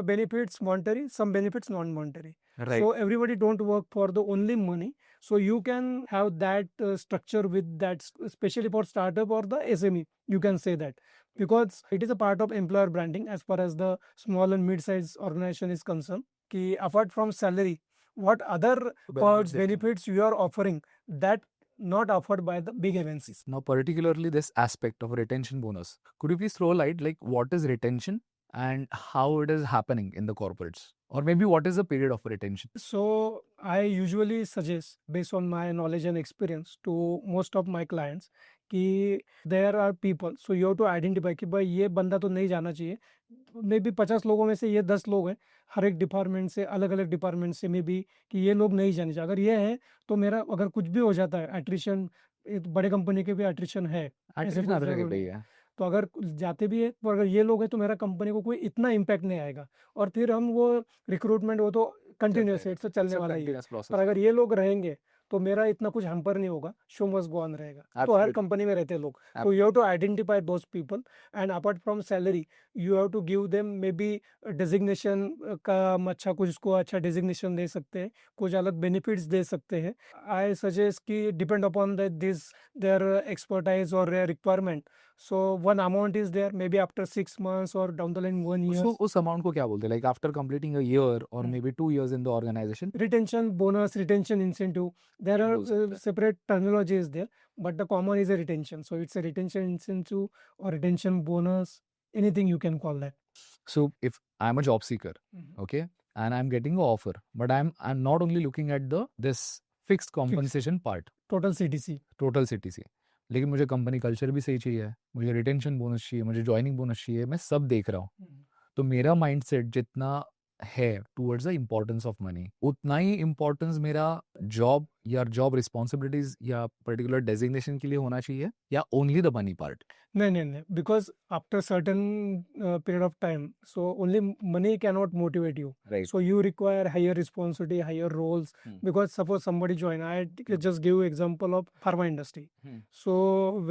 benefits monetary, some benefits non-monetary. Right. So everybody don't work for the only money. So you can have that structure with that, especially for startup or the SME. You can say that because it is a part of employer branding as far as the small and mid-sized organization is concerned. Ki apart from salary, what other perks, benefits you are offering that not offered by the big MNCs. Now, particularly this aspect of retention bonus, could you please throw light, like what is retention and how it is happening in the corporates? Or maybe what is the period of retention? So I usually suggest, based on my knowledge and experience, to most of my clients कि there are people, so you have to identify कि भाई ये बंदा तो नहीं जाना चाहिए. May be 50 लोगों में से ये 10 लोग हैं, हर एक डिपार्टमेंट से, अलग अलग डिपार्टमेंट से, मे बी कि ये लोग नहीं जाने चाहिए. अगर ये है तो मेरा अगर कुछ भी हो जाता है, एट्रिशन, बड़े कंपनी के भी एट्रिशन है, ऐसे Attrition कुछ हर जगह जरूर पे ही नहीं. है. तो अगर जाते भी है तो अगर ये लोग हैं तो मेरा कंपनी को कोई इतना इम्पैक्ट नहीं आएगा. और फिर हम वो रिक्रूटमेंट वो तो कंटिन्यूस है, तो चलने वाला ही है. Continuous process. पर अगर ये लोग रहेंगे तो मेरा इतना कुछ हैम्पर नहीं होगा, शो मस्ट गो ऑन रहेगा. तो हर Absolutely. कंपनी में रहते हैं लोग, तो you have to identify those people and apart from salary you have to give them may be designation का हम अच्छा कुछ उसको अच्छा डेजिग्नेशन दे सकते हैं, कुछ अलग बेनिफिट्स दे सकते हैं. आई सजेस्ट कि depend upon this their expertise और requirement. So one amount is there, maybe after 6 months or down the line 1 year. So उस amount को क्या बोलते हैं? Like after completing a year or maybe 2 years in the organization? Retention bonus, retention incentive. There are बोल सकते हैं. separate terminologies there, but the common is a retention. So it's a retention incentive or retention bonus, anything you can call that. So if I'm a job seeker, okay, and I'm getting an offer, but I'm not only looking at this fixed compensation part, Total CTC. total CTC, लेकिन मुझे company culture भी सही चाहिए, मुझे retention bonus चाहिए, मुझे joining bonus चाहिए, मैं सब देख रहा हूँ. तो मेरा माइंडसेट जितना है towards the importance of money, उतना ही इम्पोर्टेंस मेरा जॉब या जॉब रिस्पॉन्सिबिलिटीज या पर्टिकुलर डेजिग्नेशन के लिए होना चाहिए, या only the money part? No, because after certain period of time, so only money cannot motivate you. Right. So you require higher responsibility, higher roles. Because suppose somebody join, I just give example of pharma industry. So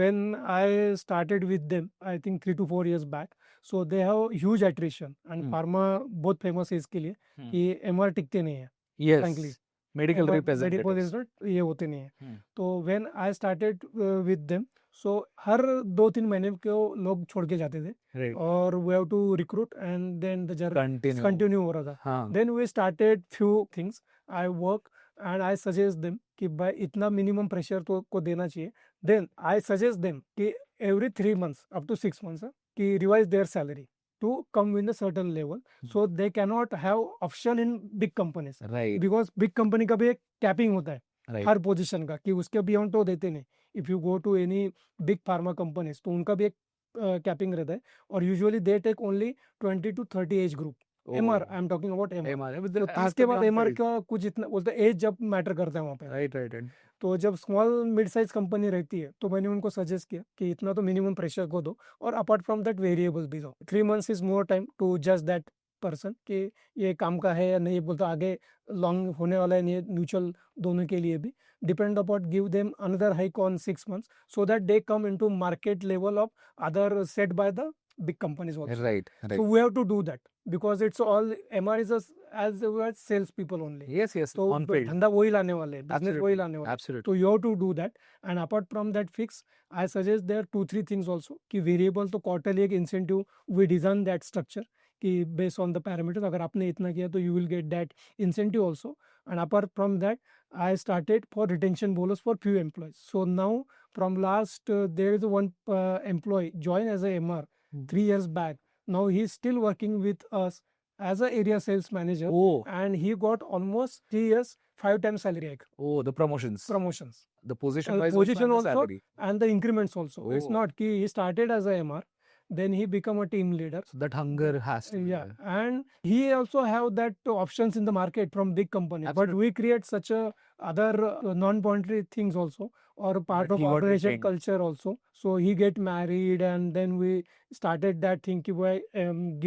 when I started with them, I think 3 to 4 years back, so they have huge attrition and pharma बहुत famous है इसके लिए कि MR टिकते नहीं है. Yes. Frankly. Medical Medical representatives. representative ये होते नहीं है. तो when I started with them, सो हर 2-3 महीने को लोग छोड़ के जाते थे राइट और we have to recruit and then the journey continue continue हो रहा था. हाँ then we started few things. I work and I suggest them कि भाई इतना मिनिमम प्रेशर तो को देना चाहिए. देन आई सजेस्ट देम कि every 3 months up to 6 months कि revise their salary to come in a certain level, so they cannot have option in big companies right because big company का भी एक capping होता है right हर position का कि उसके बियॉन्ड तो देते नहीं. If you go to any big pharma companies तो उनका भी एक कैपिंग रहता है और usually they take only 20 to 30 age group. MR I am talking about MR. तो उसके बाद एमआर का कुछ इतना बोलते हैं एज जब मैटर करता है वहाँ पे. राइट राइट तो जब स्मॉल मिड साइज कंपनी रहती है तो मैंने उनको सजेस्ट किया कि इतना तो मिनिमम प्रेशर को दो और अपार्ट फ्रॉम दैट वेरिएबल भी दो. 3 months is more time to जज दैट पर्सन कि ये काम का है या नहीं. बोलते आगे लॉन्ग होने वाला है नहीं म्यूचुअल दोनों के लिए भी. Depend upon give them another hike on 6 months so that they come into market level of other set by the big companies also. Right So right we have to do that because it's all MR is as sales people only. Yes yes तो on field धंधा वही लाने वाले हैं, business वही लाने वाले हैं. एब्सोल्युटली तो you have to do that and apart from that fix I suggest their 2-3 things also कि वेरिएबल तो क्वार्टरली एक incentive we design that structure कि बेस्ड ऑन द पैरामीटर्स अगर आपने इतना किया तो you will get that incentive also. And apart from that I started for retention bonus for few employees. So now from last there is one employee joined as a MR 3 years back. Now he is still working with us as a area sales manager oh and he got almost 3 years 5 times salary hike oh the promotions promotions the position wise position also salary and the increments also. It's Oh. not ki he started as a MR then he become a team leader. so that hunger has to be Yeah, there. and he also have that options in the market from big companies. But Absolutely. we create such a other non-monetary things also or part That of he got organization retained. culture also. So he get married and then we started that thing ki boy,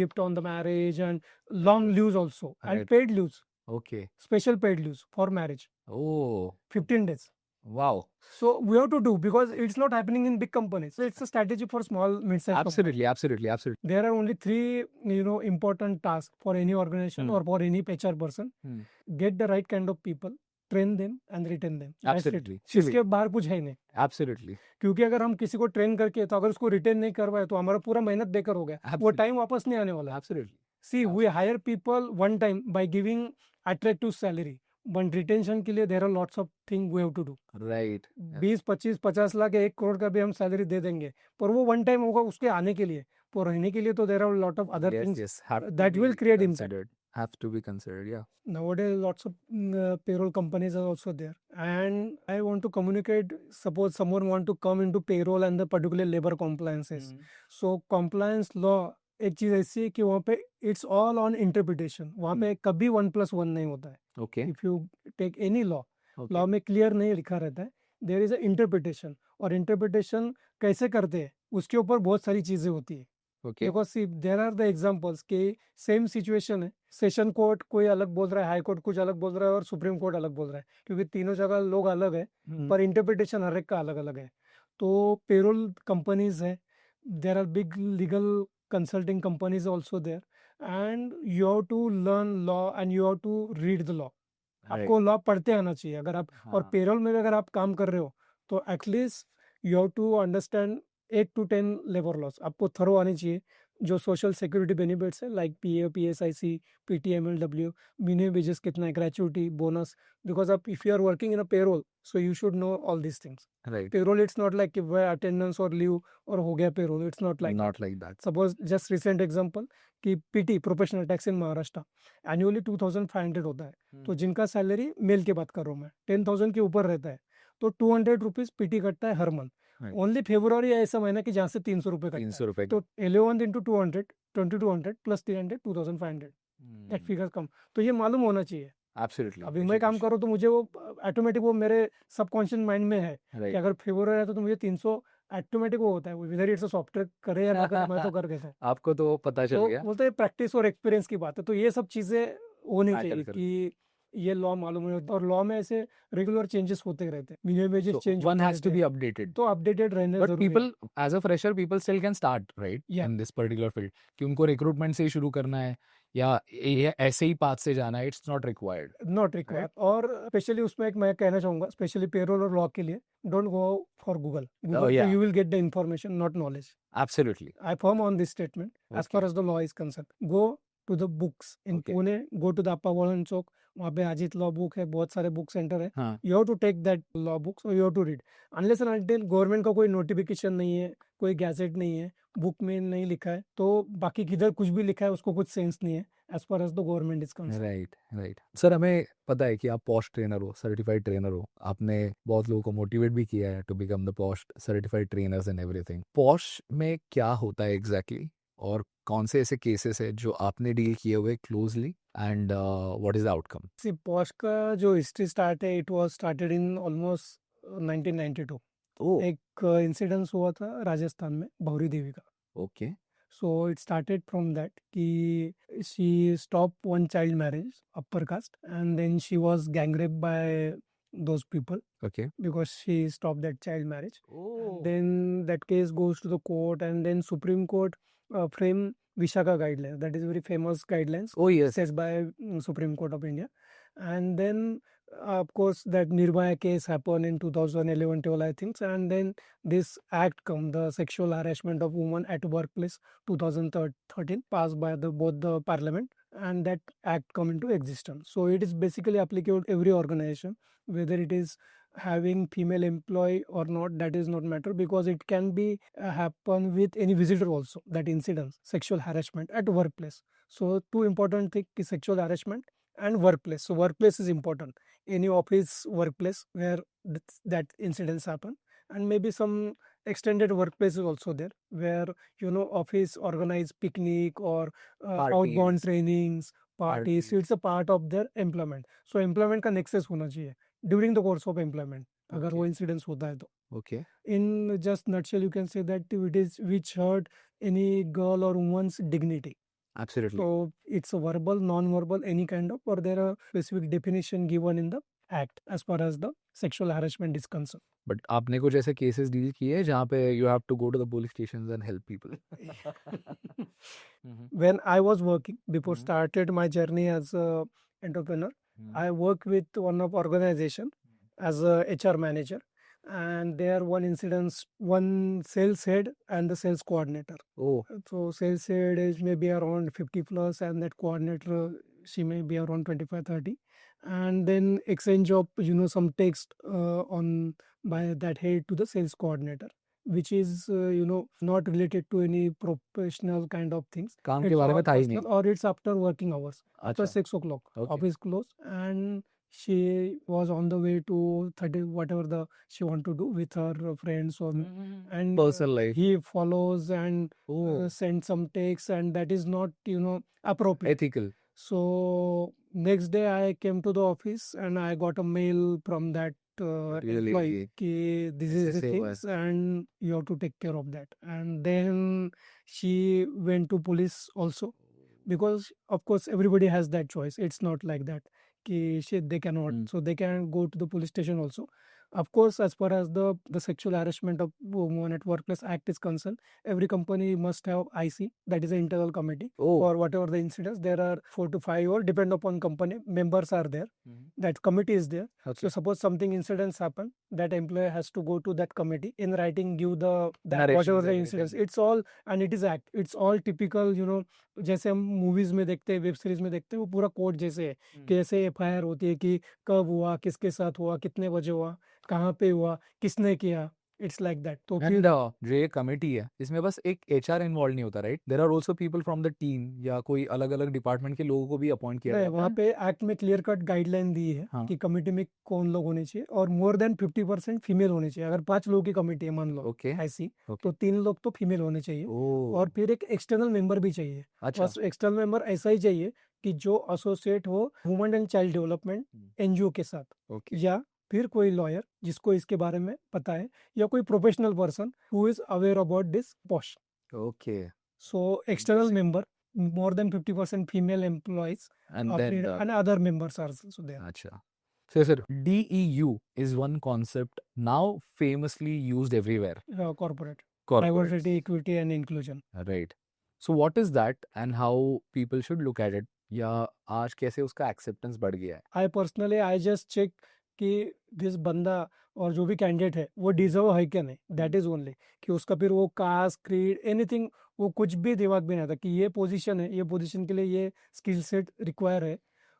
gift on the marriage and long leaves also and Right. paid leaves, okay special paid leaves for marriage, oh 15 days. wow So we have to do because it's not happening in big companies. It's a strategy for small mid-sized companies. absolutely There are only 3 important tasks for any organization or for any HR person. Get the right kind of people, train them and retain them. That's it. absolutely इसके बाहर कुछ है नहीं. absolutely क्योंकि अगर हम किसी को ट्रेन करके तो अगर उसको रिटेन नहीं करवाए तो हमारा पूरा मेहनत बेकार हो गया. वो Absolutely. टाइम वापस नहीं आने वाला. absolutely See, we hire people one time by giving attractive salary. But retention के लिए there are lots of things we have to do. right 20, 25, 50 lakh या 1 करोड़ का भी हम सैलरी दे देंगे पर वो वन टाइम होगा उसके आने के लिए. पर रहने के लिए तो there are lot of other yes things yes have to that be will create impact. considered have to be considered yeah Nowadays lots of payroll companies are also there and I want to communicate. Suppose someone want to come into payroll and the particular labor compliances. So compliance law एक चीज ऐसी है कि वहाँ पे it's all on interpretation. वहाँ पे कभी 1+1 नहीं होता है. okay if you take any law, okay law में क्लियर नहीं लिखा रहता है. देयर इज अ इंटरप्रिटेशन और इंटरप्रिटेशन कैसे करते हैं उसके ऊपर बहुत सारी चीजें होती है. okay because see there are the examples कि सेम सिचुएशन है, सेशन कोर्ट कोई अलग बोल रहा है, हाई कोर्ट कुछ अलग बोल रहा है और सुप्रीम कोर्ट अलग बोल रहा है क्योंकि तीनों जगह लोग अलग है पर इंटरप्रिटेशन हर एक का अलग अलग है. तो पेरोल कंपनीज है, there are big legal consulting companies also there and you have to learn law and you have to read the law. आपको लॉ पढ़ते आना चाहिए अगर आप और पेरोल में अगर आप काम कर रहे हो तो at least you have to understand 8 to 10 labour laws. आपको थरो आनी चाहिए. जो सोशल सिक्योरिटी बेनिफिट्स है like PF, PSIC, PTM, LW, minimum wages कितना है, ग्रेचुइटी, बोनस. बिकॉज आप if you are working in a payroll so you should know all this things. right payroll it's not like कि वह attendance और leave और हो गया payroll. It's not like not like that suppose just recent example कि PT professional tax in Maharashtra annually 2500 होता है. तो जिनका सैलरी मेल की बात कर रहा हूँ मैं 10,000 के ऊपर रहता है तो 200 रुपीज PT कटता है हर मंथ. Right. ओनली फेब्रुआरी ऐसा महीना कि जहाँ से 300 रुपये कटता 300 है. रुपए तो 11 into 200 2200 प्लस 300 2500 दैट फिगर कम. तो ये मालूम होना चाहिए. absolutely अभी मैं काम करूँ तो मुझे वो ऑटोमेटिक वो मेरे सबकॉन्शियस माइंड में है कि right अगर फेब्रुआरी है तो मुझे 300 ऑटोमेटिक वो होता है. विदर इट्स सॉफ्टवेयर करे या ना करे मैं तो कर देता हूँ. आपको तो पता चल तो गया बोलते हैं प्रैक्टिस और एक्सपीरियंस की बात है. तो ये सब चीजें होनी Matter चाहिए करती कि ये लॉ मालूम है और लॉ में ऐसे रेगुलर चेंजेस होते रहते हैं. Minimum wages so change one has to be updated तो अपडेटेड रहने but जरूरी है. people as a fresher people still can start right Yeah. in this particular field कि उनको recruitment से ही शुरू करना है या ये ऐसे ही पाथ से जाना है, it's not required, not required. और स्पेशली उसमें एक मैं कहना चाहूंगा, स्पेशली पेरोल और लॉ के लिए, don't go for Google. Google पे yeah, you will get the information, not knowledge. absolutely. I firm on this statement as far Okay. as the law is concerned. Go to the books in Okay. Pune, go to the Appa Valan Chowk, वहाँ पे Ajit law book है, बहुत सारे book centre है। हाँ, you have to take that law books और you have to read. Unless and until government का कोई नोटिफिकेशन नहीं है, कोई गैजेट नहीं है, बुक में नहीं लिखा है, तो बाकी किधर कुछ भी लिखा है उसको कुछ सेंस नहीं है as far as the government is concern. Right right. Sir हमें पता है कि आप पॉश ट्रेनर हो, सर्टिफाइड ट्रेनर हो, आपने बहुत लोगों को मोटिवेट भी किया है to become the POSH certified trainers and everything. POSH में क्या होता है एग्जैक्टली और कौन से ऐसे केसेस है जो आपने डील किए हुए closely and what is the outcome? See POSH का जो हिस्ट्री स्टार्ट है, it was started in almost 1992। Oh एक इंसिडेंस हुआ था राजस्थान में, भौरी देवी का। Okay So it started from that कि she stopped one child marriage, upper caste, and then she was gang raped by those people okay because she stopped that child marriage. Oh Then that case goes to the court, and then Supreme Court frame Vishaka guidelines. That is very famous guidelines O yes set by Supreme Court of India. And then of course that Nirbhaya case happened in 2011-12, I think. And then this act come, the sexual harassment of women at workplace 2013, passed by both the parliament, and that act come into existence. So it is basically applicable to every organization, whether it is having female employee or not, that is not matter, because it can be happen with any visitor also, that incident, sexual harassment at workplace. So two important thing is sexual harassment and workplace. So workplace is important, any office workplace where that incidents happen. And maybe some extended workplace is also there, where office organize picnic or outbound parties trainings, parties. So parties it's a part of their employment. So employment का nexus होना चाहिए during the course of employment, अगर okay वो incidents होता है तो। Okay In just nutshell, you can say that it is which hurt any girl or woman's dignity. Absolutely. So it's a verbal, non-verbal, any kind of, or there are specific definition given in the act as far as the sexual harassment is concerned. But आपने कुछ ऐसे cases deal किए हैं जहाँ पे you have to go to the police stations and help people? When I was working, before Mhm. started my journey as a entrepreneur, I worked with one of organization as a HR manager, and there one incident, one sales head and the sales coordinator. Oh So sales head is maybe around 50 plus, and that coordinator, she may be around 25-30. And then exchange of some text on by that head to the sales coordinator, which is not related to any professional kind of things. काम के It's बारे में all था ही नहीं। personal, or it's after working hours, after अच्छा 6 o'clock, Okay. office close, and she was on the way to 30 whatever the she want to do with her friends, or and personal life he follows and oh sends some text, and that is not appropriate. Ethical So next day I came to the office and I got a mail from that Really? employee ki this is the ऐसे हुआ है। things and you have to take care of that. And then she went to police also, because of course everybody has that choice. It's not like that ki they cannot, Mm. so they can go to the police station also. Of course, as far as the sexual harassment of women at workplace act is concerned, every company must have IC, that is an internal committee, oh for whatever the incidents. There are 4 to 5, or depend upon company, members are there, that committee is there. So okay suppose something incidents happen, that employee has to go to that committee, in writing give the that Narrations, whatever the everything. incidents. It's all, and it is act, it's all typical, जैसे हम movies में देखते हैं, web series में देखते हैं, वो पूरा कोर्ट जैसे है कि ऐसे FIR होती है कि कब हुआ, किसके साथ हुआ, कितने बजे हुआ, कहाँ पे हुआ, किसने किया। It's like that. तो फिर एंड जो ये कमेटी है इसमें बस एक HR इन्वॉल्व नहीं होता, right? There are also people from the team या कोई अलग अलग डिपार्टमेंट के लोगों को भी अपॉइंट किया नहीं, जाता वहाँ है? पे एक्ट में क्लियर कट गाइडलाइन दी है हाँ कि कमेटी में कौन लोग होने चाहिए, और मोर देन 50% फीमेल होने चाहिए। अगर 5 लोगों की कमेटी है मान लो ओके ऐसी, ओके तो 3 लोग तो फीमेल होने चाहिए, ओह और फिर एक एक्सटर्नल मेंबर भी चाहिए। अच्छा बस एक्सटर्नल मेंबर ऐसा ही चाहिए कि जो एसोसिएट हो women and child development NGO के साथ, ओके या फिर कोई लॉयर जिसको इसके बारे में पता है, या कोई professional person who is aware about this post. Okay So external member, more than 50% female employees, and then and other members are also there. अच्छा so sir DEU is one concept now famously used everywhere, Corporate corporates, diversity, equity, and inclusion. right? So what is that and how people should look at it, या आज कैसे उसका acceptance बढ़ गया है? I personally I just check कि this बंदा और जो भी कैंडिडेट है वो डिजर्व है क्या नहीं, दैट इज ओनली। कि उसका फिर वो कास्ट क्रीड एनीथिंग वो कुछ भी दिमाग में नहीं आता कि ये पोजीशन है, ये पोजीशन के लिए ये स्किल सेट रिक्वायर है,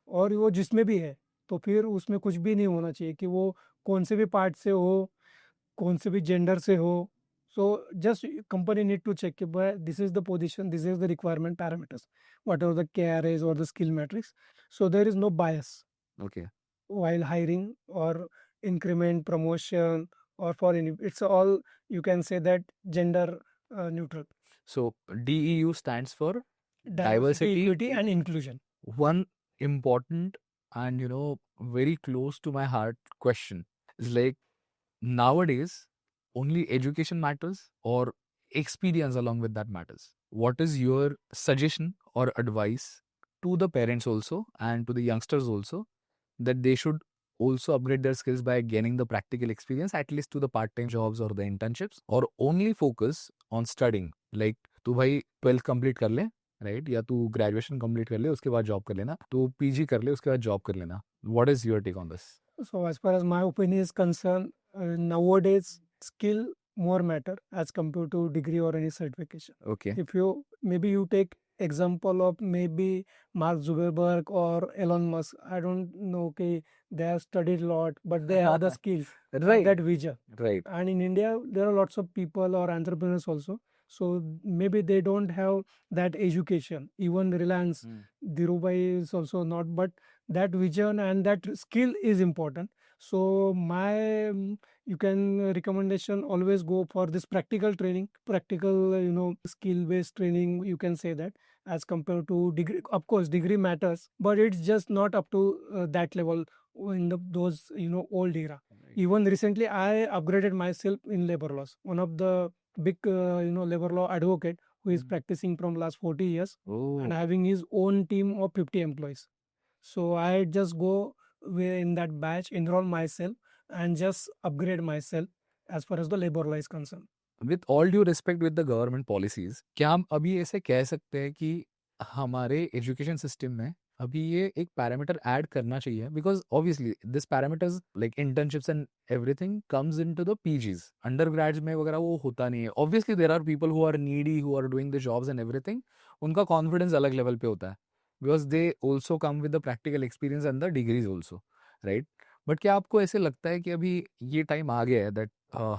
और वो जिसमें भी है तो फिर उसमें कुछ भी नहीं होना चाहिए कि वो कौन से भी पार्ट से हो, कौन से भी जेंडर से हो। So just company need to check कि this is the position, this is the requirement parameters, whatever the care is और the skill matrix, so there is no bias okay, while hiring or increment promotion or for any, it's all, you can say that gender neutral. So DEU stands for Diversity, diversity. equity and inclusion. One important and very close to my heart question is like, nowadays only education matters or experience along with that matters? What is your suggestion or advice to the parents also and to the youngsters also, that they should also upgrade their skills by gaining the practical experience at least to the part-time jobs or the internships, or only focus on studying? Like, तू भाई 12th complete कर ले, right, या तू graduation complete कर ले उसके बाद जॉब कर लेना, तू पीजी कर ले उसके बाद जॉब कर लेना. What is your take on this? So as far as my opinion is concerned, nowadays skill more matter as compared to degree or any certification. Okay, If you, maybe you take example of maybe Mark Zuckerberg or Elon Musk, I don't know, okay, they have studied a lot but they have the skills, right, that vision. right, And in India there are lots of people or entrepreneurs also, so maybe they don't have that education. Even Reliance, Dhirubhai is also not, but that vision and that skill is important. So my you can recommendation always go for this practical training, practical skill based training, you can say that, as compared to degree. Of course degree matters, but it's just not up to that level in those old era. Even recently I upgraded myself in labor laws, one of the big labor law advocate who is practicing from last 40 years oh, and having his own team of 50 employees. So I just go in that batch, enroll myself and just upgrade myself as far as the labor law is concerned. With all due respect with the government policies, क्या हम अभी ऐसे कह सकते हैं कि हमारे education system में अभी ये एक पैरामीटर ऐड करना चाहिए? Because obviously this parameters like internships and everything comes into the PGs, under grades में वगैरह वो होता नहीं है. Obviously there are people who are needy, who are doing the jobs and everything, उनका कॉन्फिडेंस अलग लेवल पे होता है because they also come with the practical experience and the degrees also, right? But क्या आपको ऐसे लगता है कि अभी ये टाइम आ गया है दैट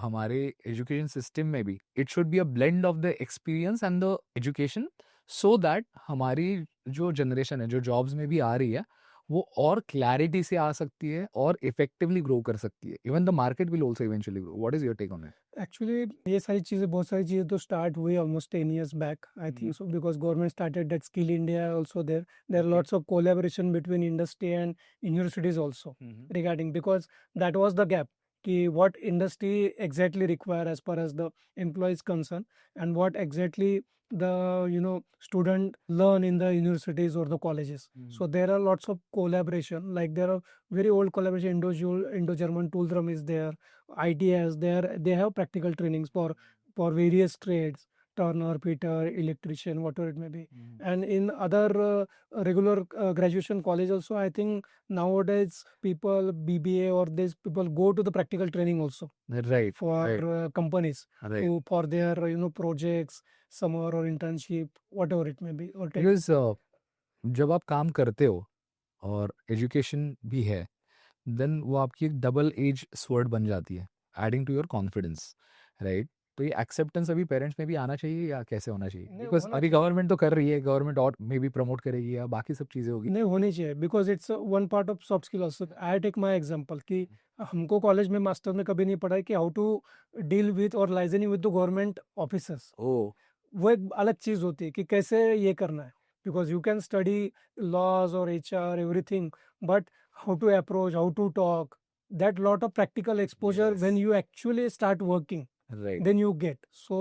हमारे एजुकेशन सिस्टम में भी it should be a blend of the experience and the education, so that हमारी जो जनरेशन है जो जॉब्स में भी आ रही है वो और क्लैरिटी से आ सकती है और इफेक्टिवली ग्रो कर सकती है? Even the market will also eventually grow. What is your take on it? Actually ये सारी चीज़ें, बहुत सारी चीज़ें तो स्टार्ट हुई almost 10 years back, I think so, because government started that skill India also. There are lots of collaboration between industry and universities also regarding, because that was the gap कि what industry exactly require as far as the employees concerned, and what exactly the student learn in the universities or the colleges. So there are lots of collaboration, like there are very old collaboration. Indo-German Tool is there, ITS there, they have practical trainings for various trades, turner, fitter, electrician, whatever it may be. And in other regular graduation college also, I think nowadays people BBA or these people go to the practical training also right, for companies right. for their projects, summer or internship, whatever it may be, or take. Because जब आप काम करते हो और education भी है, then वो आपकी एक डबल एज स्वर्ड बन जाती है, adding to your confidence, right? तो ये एक्सेप्टेंस अभी पेरेंट्स में भी आना चाहिए या कैसे होना चाहिए? नहीं, बिकॉज होना अभी गवर्नमेंट तो कर रही है, गवर्नमेंट और मे बी प्रमोट करेगी या बाकी सब चीज़ें होगी. नहीं होनी चाहिए, because it's one part of soft skill also. I take my example कि हमको कॉलेज में मास्टर में कभी नहीं पढ़ा है कि हाउ टू डील विथ और liaisoning with the government officers. ओ, वो एक अलग चीज होती है कि कैसे ये करना है, because you can study laws और HR everything, but how to approach, how to talk, that lot of practical exposure Yes. when you actually start working, right, then you get. So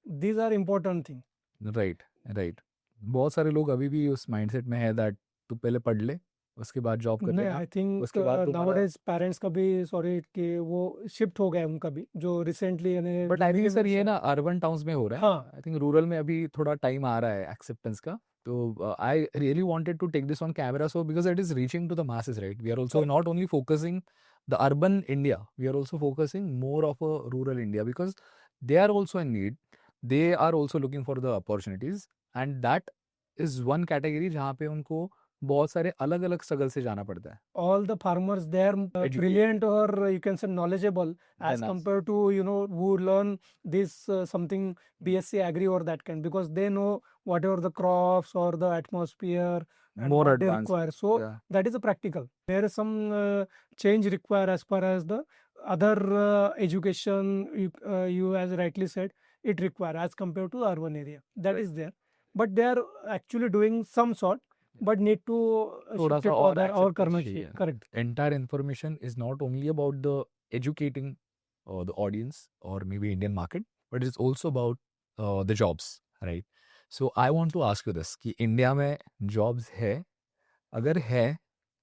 these are important things. Right, right. बहुत सारे लोग अभी भी उस mindset में है that तू पहले पढ़ ले, उसके बाद जॉब कर नहीं, लेना, आई थिंक उसके बाद तुम्हारा नाउअडेज पेरेंट्स का भी सॉरी कि वो शिफ्ट हो गया उनका भी जो रिसेंटली यानी बट आई थिंक सर ये से- ना अर्बन टाउन्स में हो रहा है, हाँ आई थिंक रूरल में अभी थोड़ा टाइम आ रहा है एक्सेप्टेंस का. तो I really wanted to take this on camera so because it is reaching to the masses, right? We are also Correct. not only focusing the urban India, we are also focusing more of a rural India because they are also in need, they are also looking for the opportunities, and that is one category जहाँ पे उनको बहुत सारे अलग अलग struggle से जाना पड़ता है. all the farmers they are Educated brilliant or you can say knowledgeable as than us. compared to who learn this something BSc agri or that kind because they know whatever the crops or the atmosphere and More what they advanced. require so Yeah. that is a practical there is some change required as far as the other education you as rightly said it require as compared to the urban area that Right. is there but they are actually doing some sort but need to थोड़ा shift सा it और other और acceptance करना चाहिए. चाहिए correct Entire information is not only about the educating the audience or maybe Indian market, but it's also about the jobs, right? So I want to ask you this कि India में jobs है, अगर है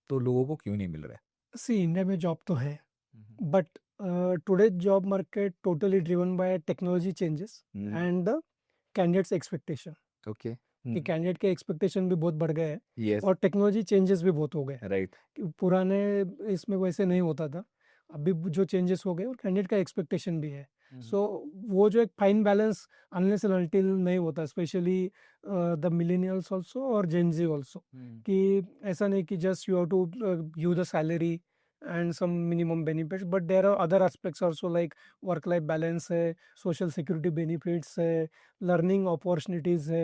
तो लोगों को क्यों नहीं मिल रहा है? see India में job तो है but today's job market totally driven by technology changes and the candidates expectation Okay. कि कैंडिडेट के एक्सपेक्टेशन भी बहुत बढ़ गए हैं Yes. और टेक्नोलॉजी चेंजेस भी बहुत हो गए Right. कि पुराने इसमें वैसे नहीं होता था अभी जो चेंजेस हो गए और कैंडिडेट का एक्सपेक्टेशन भी है सो वो जो एक fine balance unless and until नहीं होता स्पेशली द मिलेनियल्स ऑल्सो और जेनजी ऑल्सो कि ऐसा नहीं कि just you have to give the salary and some minimum benefits but there are other aspects also like work life balance है social security benefits है learning opportunities है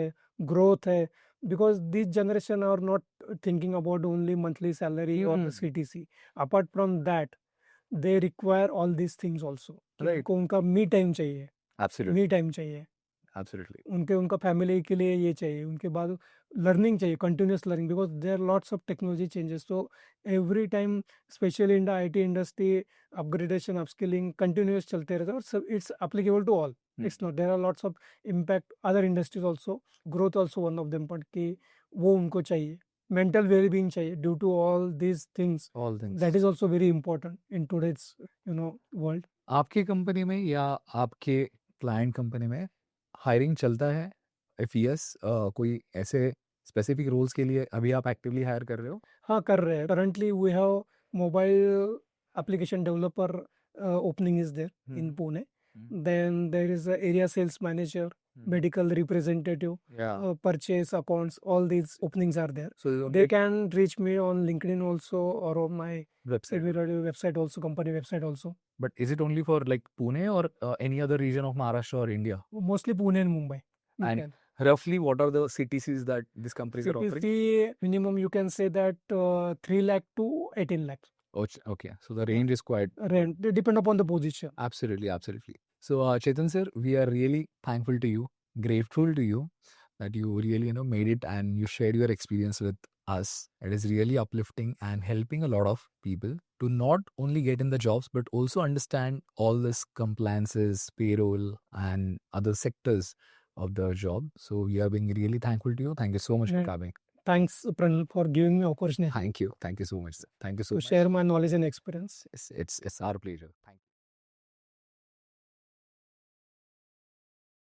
growth है because this generation are not thinking about only monthly salary or the CTC apart from that they require all these things also कि Right. उनको उनका me time चाहिए Absolutely. me time चाहिए Absolutely. उनका family के लिए ये चाहिए उनके बाद लर्निंग चाहिए continuous learning because there lots of technology changes तो every time specially in the IT industry upgradation upskilling continuous चलते रहते हैं और सब it's applicable to all it's not there are lots of impact other industries also growth also one of them but कि वो उनको चाहिए मेंटल वेलबींग चाहिए due to all these things All things. That is also very important in today's world आपकी company में या आपके client company में हायरिंग चलता है? इफ यस, कोई ऐसे स्पेसिफिक रोल्स के लिए अभी आप एक्टिवली हायर कर रहे हो? हाँ कर रहे हैं currently we have mobile application developer opening is there in Pune then there is a area sales manager medical representative Yeah. purchase accounts all these openings are there So there's they only can reach me on LinkedIn also or on my website. website also company website also But is it only for like Pune or any other region of Maharashtra or India? mostly Pune and Mumbai you And can. roughly what are the CTCs that these companies are offering? CTC minimum you can say that 3 lakh to 18 lakhs Oh, okay. So the range is quite rent they depend upon the position absolutely, absolutely. So Chetan sir, we are really thankful to you, grateful to you that you really made it and you shared your experience with us. It is really uplifting and helping a lot of people to not only get in the jobs but also understand all this compliances, payroll, and other sectors of the job. So we are being really thankful to you. Thank you so much for Yeah. coming. thanks Pranal for giving me opportunity Thank you so much, sir. Thank you so to much. share my knowledge and experience It's our pleasure. Thank you.